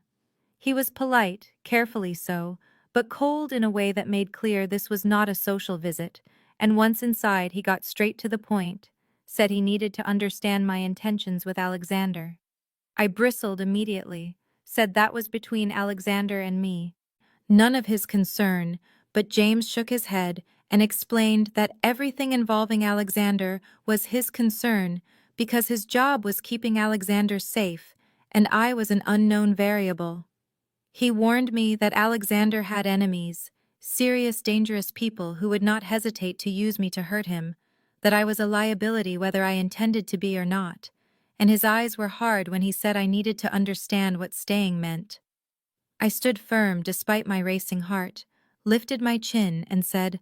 He was polite, carefully so, but cold in a way that made clear this was not a social visit, and once inside he got straight to the point, said he needed to understand my intentions with Alexander. I bristled immediately, said that was between Alexander and me. None of his concern, but James shook his head and explained that everything involving Alexander was his concern because his job was keeping Alexander safe, and I was an unknown variable. He warned me that Alexander had enemies, serious, dangerous people who would not hesitate to use me to hurt him, that I was a liability whether I intended to be or not, and his eyes were hard when he said I needed to understand what staying meant. I stood firm despite my racing heart, lifted my chin and said,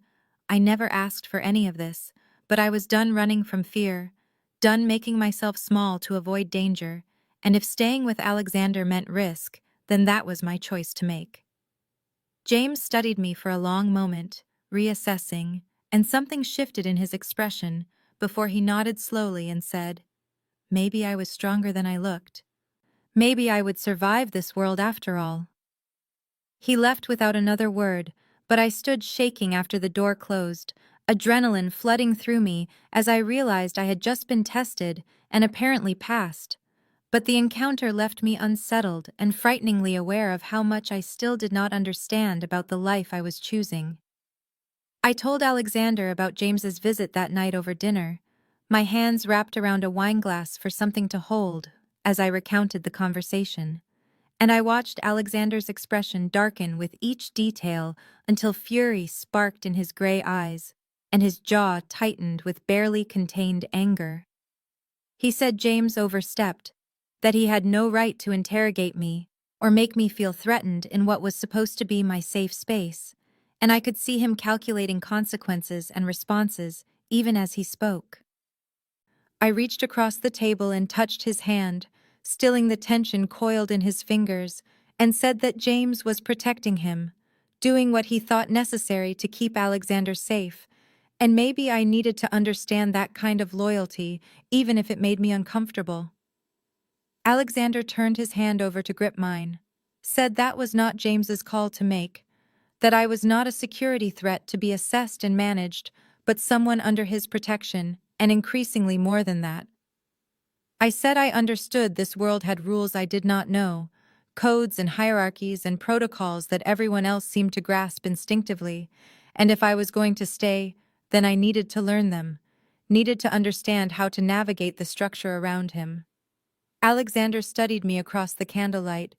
I never asked for any of this, but I was done running from fear, done making myself small to avoid danger, and if staying with Alexander meant risk, then that was my choice to make. James studied me for a long moment, reassessing, and something shifted in his expression before he nodded slowly and said, Maybe I was stronger than I looked. Maybe I would survive this world after all. He left without another word, but I stood shaking after the door closed, adrenaline flooding through me as I realized I had just been tested and apparently passed. But the encounter left me unsettled and frighteningly aware of how much I still did not understand about the life I was choosing. I told Alexander about James's visit that night over dinner, my hands wrapped around a wineglass for something to hold, as I recounted the conversation. And I watched Alexander's expression darken with each detail until fury sparked in his gray eyes, and his jaw tightened with barely contained anger. He said James overstepped, that he had no right to interrogate me or make me feel threatened in what was supposed to be my safe space, and I could see him calculating consequences and responses even as he spoke. I reached across the table and touched his hand, stilling the tension coiled in his fingers, and said that James was protecting him, doing what he thought necessary to keep Alexander safe, and maybe I needed to understand that kind of loyalty, even if it made me uncomfortable. Alexander turned his hand over to grip mine, said that was not James's call to make, that I was not a security threat to be assessed and managed, but someone under his protection, and increasingly more than that. I said I understood this world had rules I did not know, codes and hierarchies and protocols that everyone else seemed to grasp instinctively, and if I was going to stay, then I needed to learn them, needed to understand how to navigate the structure around him. Alexander studied me across the candlelight,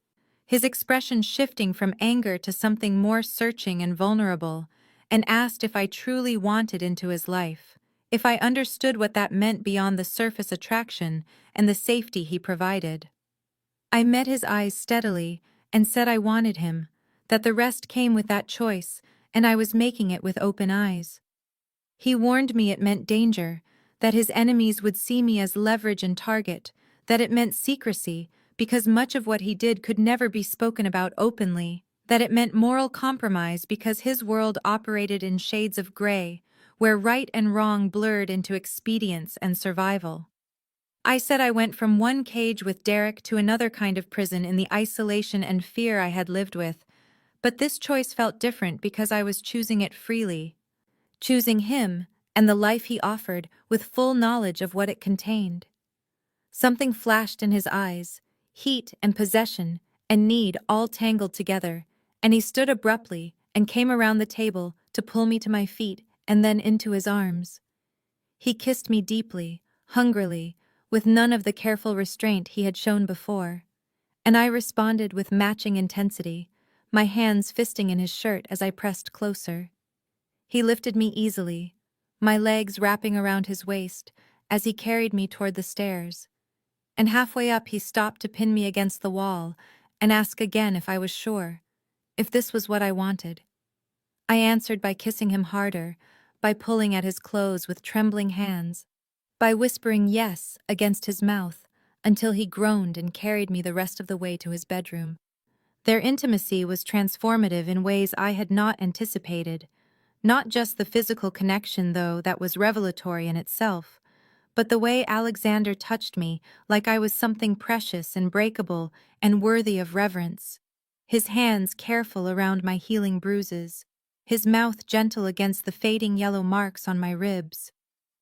his expression shifting from anger to something more searching and vulnerable, and asked if I truly wanted into his life, if I understood what that meant beyond the surface attraction and the safety he provided. I met his eyes steadily and said I wanted him, that the rest came with that choice, and I was making it with open eyes. He warned me it meant danger, that his enemies would see me as leverage and target, that it meant secrecy, because much of what he did could never be spoken about openly, that it meant moral compromise because his world operated in shades of gray, where right and wrong blurred into expedience and survival. I said I went from one cage with Derek to another kind of prison in the isolation and fear I had lived with, but this choice felt different because I was choosing it freely, choosing him and the life he offered with full knowledge of what it contained. Something flashed in his eyes, heat and possession and need all tangled together, and he stood abruptly and came around the table to pull me to my feet and then into his arms. He kissed me deeply, hungrily, with none of the careful restraint he had shown before, and I responded with matching intensity, my hands fisting in his shirt as I pressed closer. He lifted me easily, my legs wrapping around his waist as he carried me toward the stairs, and halfway up he stopped to pin me against the wall and ask again if I was sure, if this was what I wanted. I answered by kissing him harder, by pulling at his clothes with trembling hands, by whispering yes against his mouth until he groaned and carried me the rest of the way to his bedroom. Their intimacy was transformative in ways I had not anticipated, not just the physical connection, though, that was revelatory in itself, but the way Alexander touched me like I was something precious and breakable and worthy of reverence. His hands careful around my healing bruises, his mouth gentle against the fading yellow marks on my ribs.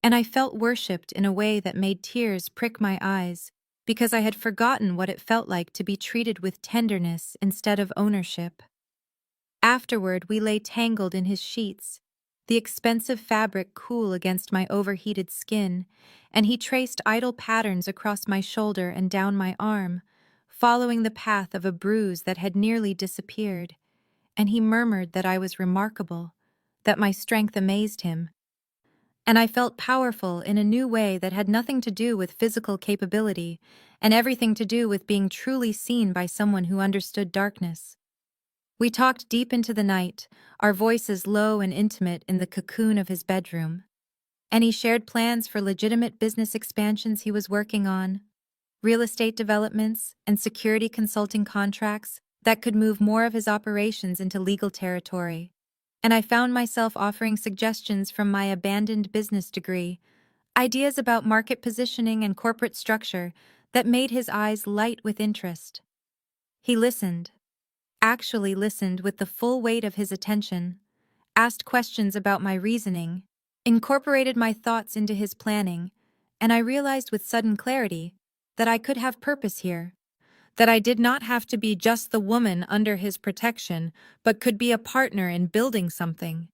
And I felt worshipped in a way that made tears prick my eyes, because I had forgotten what it felt like to be treated with tenderness instead of ownership. Afterward, we lay tangled in his sheets, the expensive fabric cool against my overheated skin, and he traced idle patterns across my shoulder and down my arm, following the path of a bruise that had nearly disappeared, and he murmured that I was remarkable, that my strength amazed him. And I felt powerful in a new way that had nothing to do with physical capability and everything to do with being truly seen by someone who understood darkness. We talked deep into the night, our voices low and intimate in the cocoon of his bedroom. And he shared plans for legitimate business expansions he was working on, real estate developments, and security consulting contracts that could move more of his operations into legal territory. And I found myself offering suggestions from my abandoned business degree, ideas about market positioning and corporate structure that made his eyes light with interest. He listened, actually listened with the full weight of his attention, asked questions about my reasoning, incorporated my thoughts into his planning, and I realized with sudden clarity that I could have purpose here, that I did not have to be just the woman under his protection, but could be a partner in building something.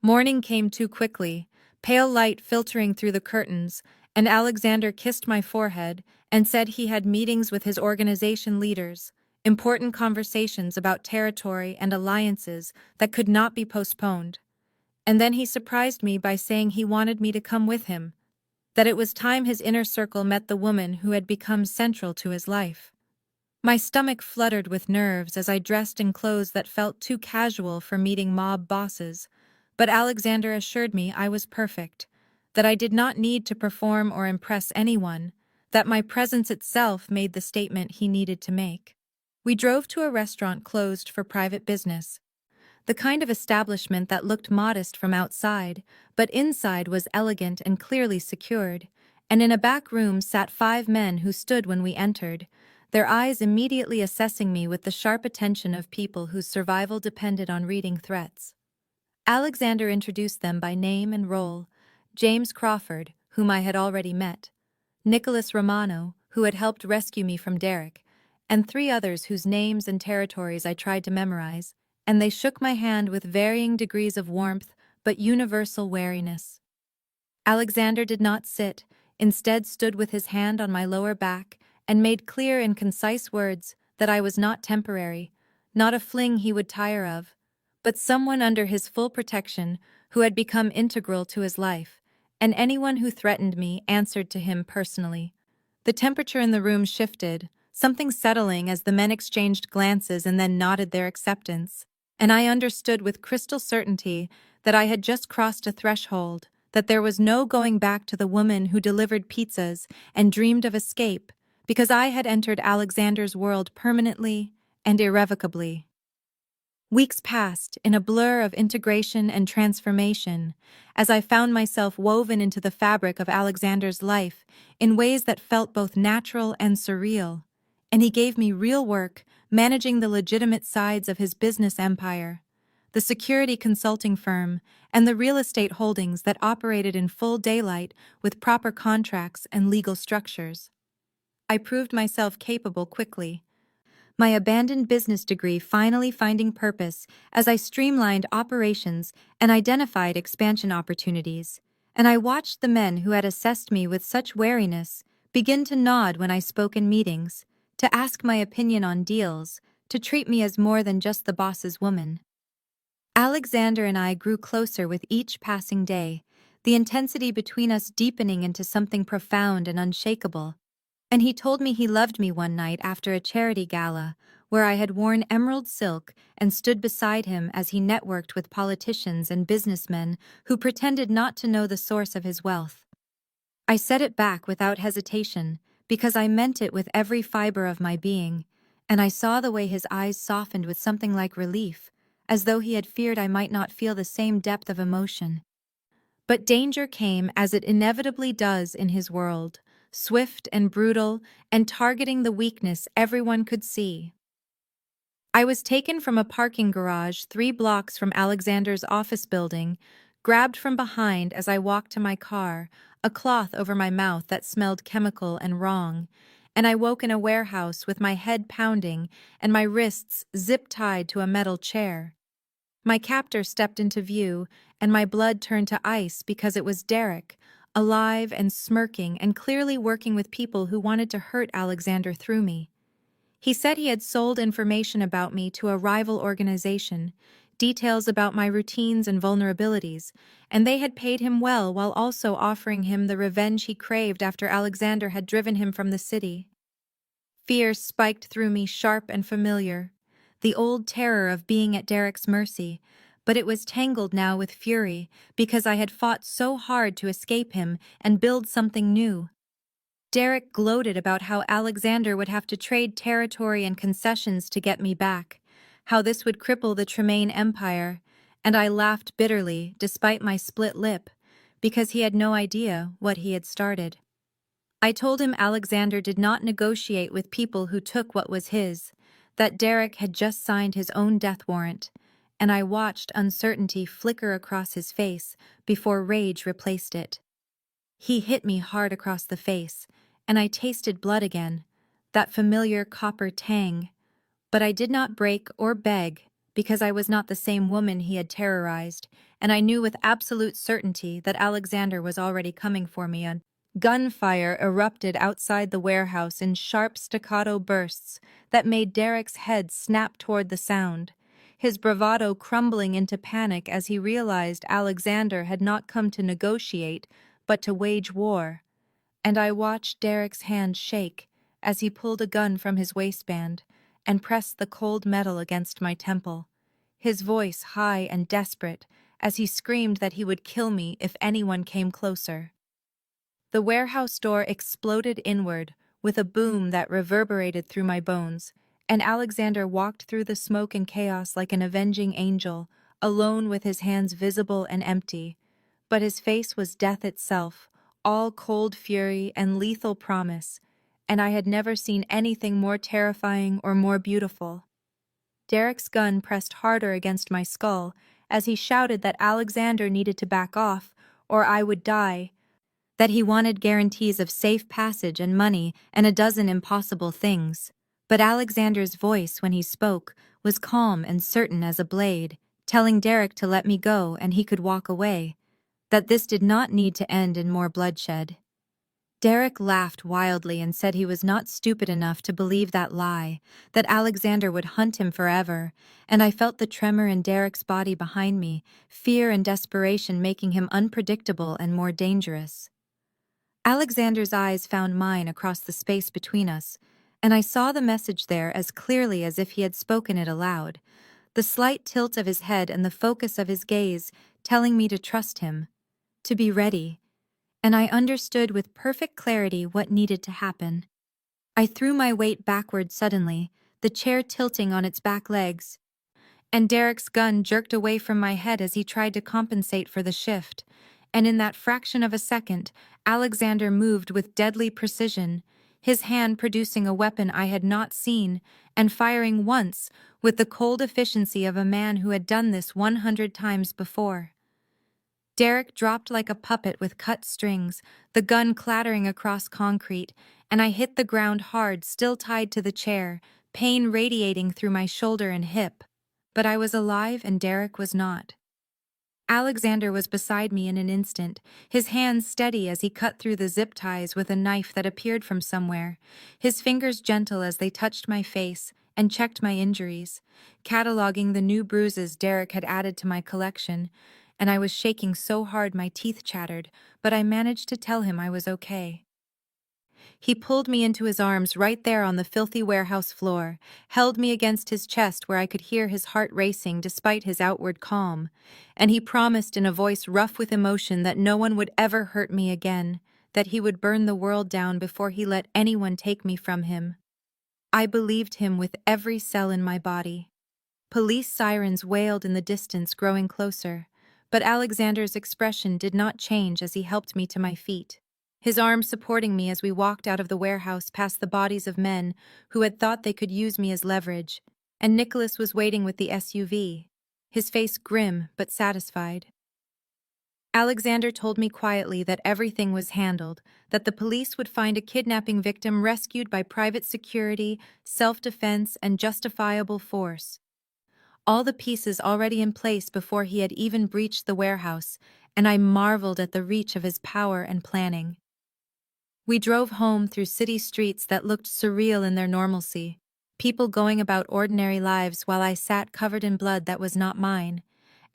Morning came too quickly, pale light filtering through the curtains, and Alexander kissed my forehead and said he had meetings with his organization leaders, important conversations about territory and alliances that could not be postponed. And then he surprised me by saying he wanted me to come with him, that it was time his inner circle met the woman who had become central to his life. My stomach fluttered with nerves as I dressed in clothes that felt too casual for meeting mob bosses, but Alexander assured me I was perfect, that I did not need to perform or impress anyone, that my presence itself made the statement he needed to make. We drove to a restaurant closed for private business, the kind of establishment that looked modest from outside, but inside was elegant and clearly secured, and in a back room sat 5 men who stood when we entered, their eyes immediately assessing me with the sharp attention of people whose survival depended on reading threats. Alexander introduced them by name and role: James Crawford, whom I had already met, Nicholas Romano, who had helped rescue me from Derek, and 3 others whose names and territories I tried to memorize, and they shook my hand with varying degrees of warmth but universal wariness. Alexander did not sit, instead stood with his hand on my lower back and made clear in concise words that I was not temporary, not a fling he would tire of, but someone under his full protection who had become integral to his life, and anyone who threatened me answered to him personally. The temperature in the room shifted, something settling as the men exchanged glances and then nodded their acceptance, and I understood with crystal certainty that I had just crossed a threshold, that there was no going back to the woman who delivered pizzas and dreamed of escape, because I had entered Alexander's world permanently and irrevocably. Weeks passed in a blur of integration and transformation as I found myself woven into the fabric of Alexander's life in ways that felt both natural and surreal, and he gave me real work managing the legitimate sides of his business empire, the security consulting firm, and the real estate holdings that operated in full daylight with proper contracts and legal structures. I proved myself capable quickly, my abandoned business degree finally finding purpose as I streamlined operations and identified expansion opportunities, and I watched the men who had assessed me with such wariness begin to nod when I spoke in meetings, to ask my opinion on deals, to treat me as more than just the boss's woman. Alexander and I grew closer with each passing day, the intensity between us deepening into something profound and unshakable. And he told me he loved me one night after a charity gala, where I had worn emerald silk and stood beside him as he networked with politicians and businessmen who pretended not to know the source of his wealth. I said it back without hesitation, because I meant it with every fiber of my being, and I saw the way his eyes softened with something like relief, as though he had feared I might not feel the same depth of emotion. But danger came as it inevitably does in his world, swift and brutal, and targeting the weakness everyone could see. I was taken from a parking garage 3 blocks from Alexander's office building, grabbed from behind as I walked to my car, a cloth over my mouth that smelled chemical and wrong, and I woke in a warehouse with my head pounding and my wrists zip-tied to a metal chair. My captor stepped into view, and my blood turned to ice because it was Derek, alive and smirking and clearly working with people who wanted to hurt Alexander through me. He said he had sold information about me to a rival organization, details about my routines and vulnerabilities, and they had paid him well while also offering him the revenge he craved after Alexander had driven him from the city. Fear spiked through me sharp and familiar, the old terror of being at Derek's mercy, but it was tangled now with fury because I had fought so hard to escape him and build something new. Derek gloated about how Alexander would have to trade territory and concessions to get me back, how this would cripple the Tremaine Empire, and I laughed bitterly, despite my split lip, because he had no idea what he had started. I told him Alexander did not negotiate with people who took what was his, that Derek had just signed his own death warrant, and I watched uncertainty flicker across his face before rage replaced it. He hit me hard across the face, and I tasted blood again, that familiar copper tang. But I did not break or beg, because I was not the same woman he had terrorized, and I knew with absolute certainty that Alexander was already coming for me. And gunfire erupted outside the warehouse in sharp staccato bursts that made Derek's head snap toward the sound, his bravado crumbling into panic as he realized Alexander had not come to negotiate, but to wage war. And I watched Derek's hand shake as he pulled a gun from his waistband and pressed the cold metal against my temple, his voice high and desperate as he screamed that he would kill me if anyone came closer. The warehouse door exploded inward with a boom that reverberated through my bones, and Alexander walked through the smoke and chaos like an avenging angel, alone with his hands visible and empty. But his face was death itself, all cold fury and lethal promise, and I had never seen anything more terrifying or more beautiful. Derek's gun pressed harder against my skull as he shouted that Alexander needed to back off, or I would die, that he wanted guarantees of safe passage and money and a dozen impossible things. But Alexander's voice, when he spoke, was calm and certain as a blade, telling Derek to let me go and he could walk away, that this did not need to end in more bloodshed. Derek laughed wildly and said he was not stupid enough to believe that lie, that Alexander would hunt him forever, and I felt the tremor in Derek's body behind me, fear and desperation making him unpredictable and more dangerous. Alexander's eyes found mine across the space between us, and I saw the message there as clearly as if he had spoken it aloud, the slight tilt of his head and the focus of his gaze telling me to trust him, to be ready, and I understood with perfect clarity what needed to happen. I threw my weight backward suddenly, the chair tilting on its back legs, and Derek's gun jerked away from my head as he tried to compensate for the shift, and in that fraction of a second, Alexander moved with deadly precision, his hand producing a weapon I had not seen, and firing once with the cold efficiency of a man who had done this 100 times before. Derek dropped like a puppet with cut strings, the gun clattering across concrete, and I hit the ground hard, still tied to the chair, pain radiating through my shoulder and hip. But I was alive and Derek was not. Alexander was beside me in an instant, his hands steady as he cut through the zip ties with a knife that appeared from somewhere, his fingers gentle as they touched my face and checked my injuries, cataloging the new bruises Derek had added to my collection, and I was shaking so hard my teeth chattered, but I managed to tell him I was okay. He pulled me into his arms right there on the filthy warehouse floor, held me against his chest where I could hear his heart racing despite his outward calm, and he promised in a voice rough with emotion that no one would ever hurt me again, that he would burn the world down before he let anyone take me from him. I believed him with every cell in my body. Police sirens wailed in the distance, growing closer, but Alexander's expression did not change as he helped me to my feet, his arms supporting me as we walked out of the warehouse past the bodies of men who had thought they could use me as leverage, and Nicholas was waiting with the SUV, his face grim but satisfied. Alexander told me quietly that everything was handled, that the police would find a kidnapping victim rescued by private security, self-defense, and justifiable force. All the pieces already in place before he had even breached the warehouse, and I marveled at the reach of his power and planning. We drove home through city streets that looked surreal in their normalcy, people going about ordinary lives while I sat covered in blood that was not mine,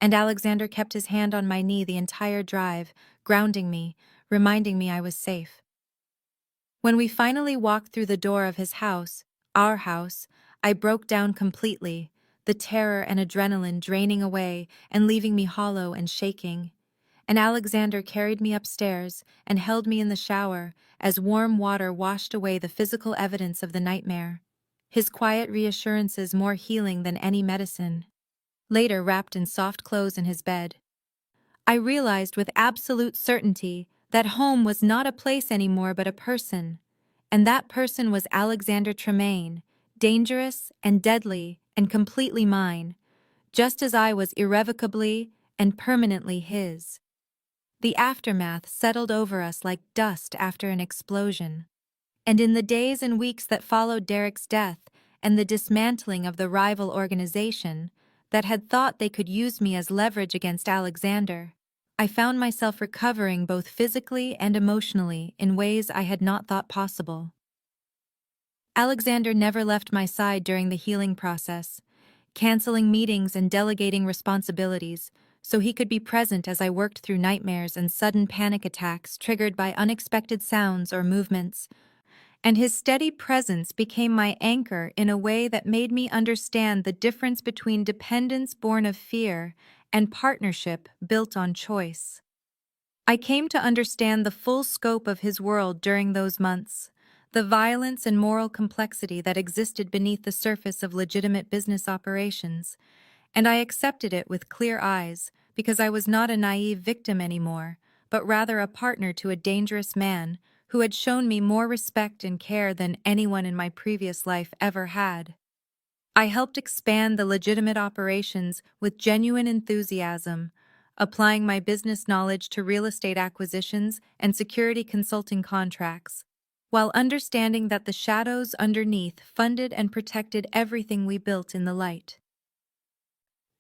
and Alexander kept his hand on my knee the entire drive, grounding me, reminding me I was safe. When we finally walked through the door of his house, our house, I broke down completely, the terror and adrenaline draining away and leaving me hollow and shaking. And Alexander carried me upstairs and held me in the shower as warm water washed away the physical evidence of the nightmare, his quiet reassurances more healing than any medicine. Later, wrapped in soft clothes in his bed, I realized with absolute certainty that home was not a place anymore but a person, and that person was Alexander Tremaine, dangerous and deadly and completely mine, just as I was irrevocably and permanently his. The aftermath settled over us like dust after an explosion. And in the days and weeks that followed Derek's death and the dismantling of the rival organization that had thought they could use me as leverage against Alexander, I found myself recovering both physically and emotionally in ways I had not thought possible. Alexander never left my side during the healing process, canceling meetings and delegating responsibilities so he could be present as I worked through nightmares and sudden panic attacks triggered by unexpected sounds or movements. And his steady presence became my anchor in a way that made me understand the difference between dependence born of fear and partnership built on choice. I came to understand the full scope of his world during those months, the violence and moral complexity that existed beneath the surface of legitimate business operations, and I accepted it with clear eyes because I was not a naive victim anymore, but rather a partner to a dangerous man who had shown me more respect and care than anyone in my previous life ever had. I helped expand the legitimate operations with genuine enthusiasm, applying my business knowledge to real estate acquisitions and security consulting contracts, while understanding that the shadows underneath funded and protected everything we built in the light.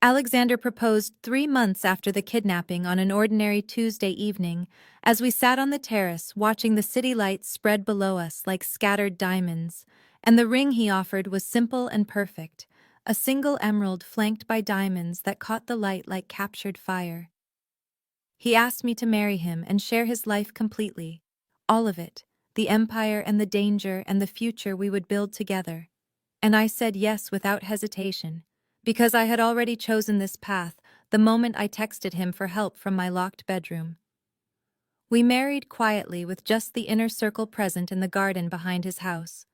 Alexander proposed 3 months after the kidnapping on an ordinary Tuesday evening, as we sat on the terrace watching the city lights spread below us like scattered diamonds, and the ring he offered was simple and perfect, a single emerald flanked by diamonds that caught the light like captured fire. He asked me to marry him and share his life completely, all of it, the empire and the danger and the future we would build together. And I said yes without hesitation, because I had already chosen this path the moment I texted him for help from my locked bedroom. We married quietly with just the inner circle present in the garden behind his house,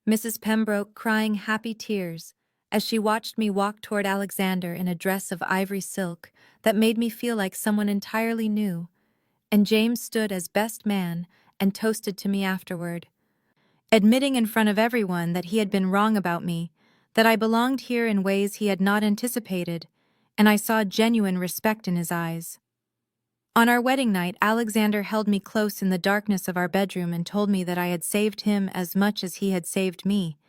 Mrs. Pembroke crying happy tears as she watched me walk toward Alexander in a dress of ivory silk that made me feel like someone entirely new, and James stood as best man and toasted to me afterward, admitting in front of everyone that he had been wrong about me, that I belonged here in ways he had not anticipated, and I saw genuine respect in his eyes. On our wedding night, Alexander held me close in the darkness of our bedroom and told me that I had saved him as much as he had saved me,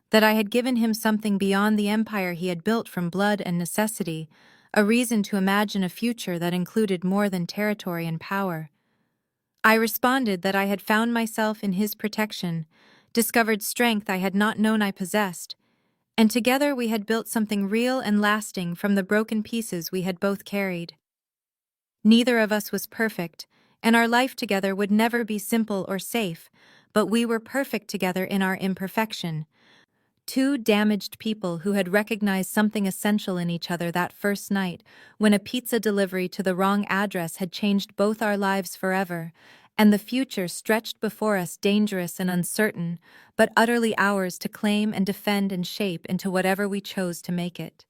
that I had given him something beyond the empire he had built from blood and necessity, a reason to imagine a future that included more than territory and power. I responded that I had found myself in his protection, discovered strength I had not known I possessed, and together we had built something real and lasting from the broken pieces we had both carried. Neither of us was perfect, and our life together would never be simple or safe, but we were perfect together in our imperfection. Two damaged people who had recognized something essential in each other that first night, when a pizza delivery to the wrong address had changed both our lives forever, and the future stretched before us dangerous and uncertain, but utterly ours to claim and defend and shape into whatever we chose to make it.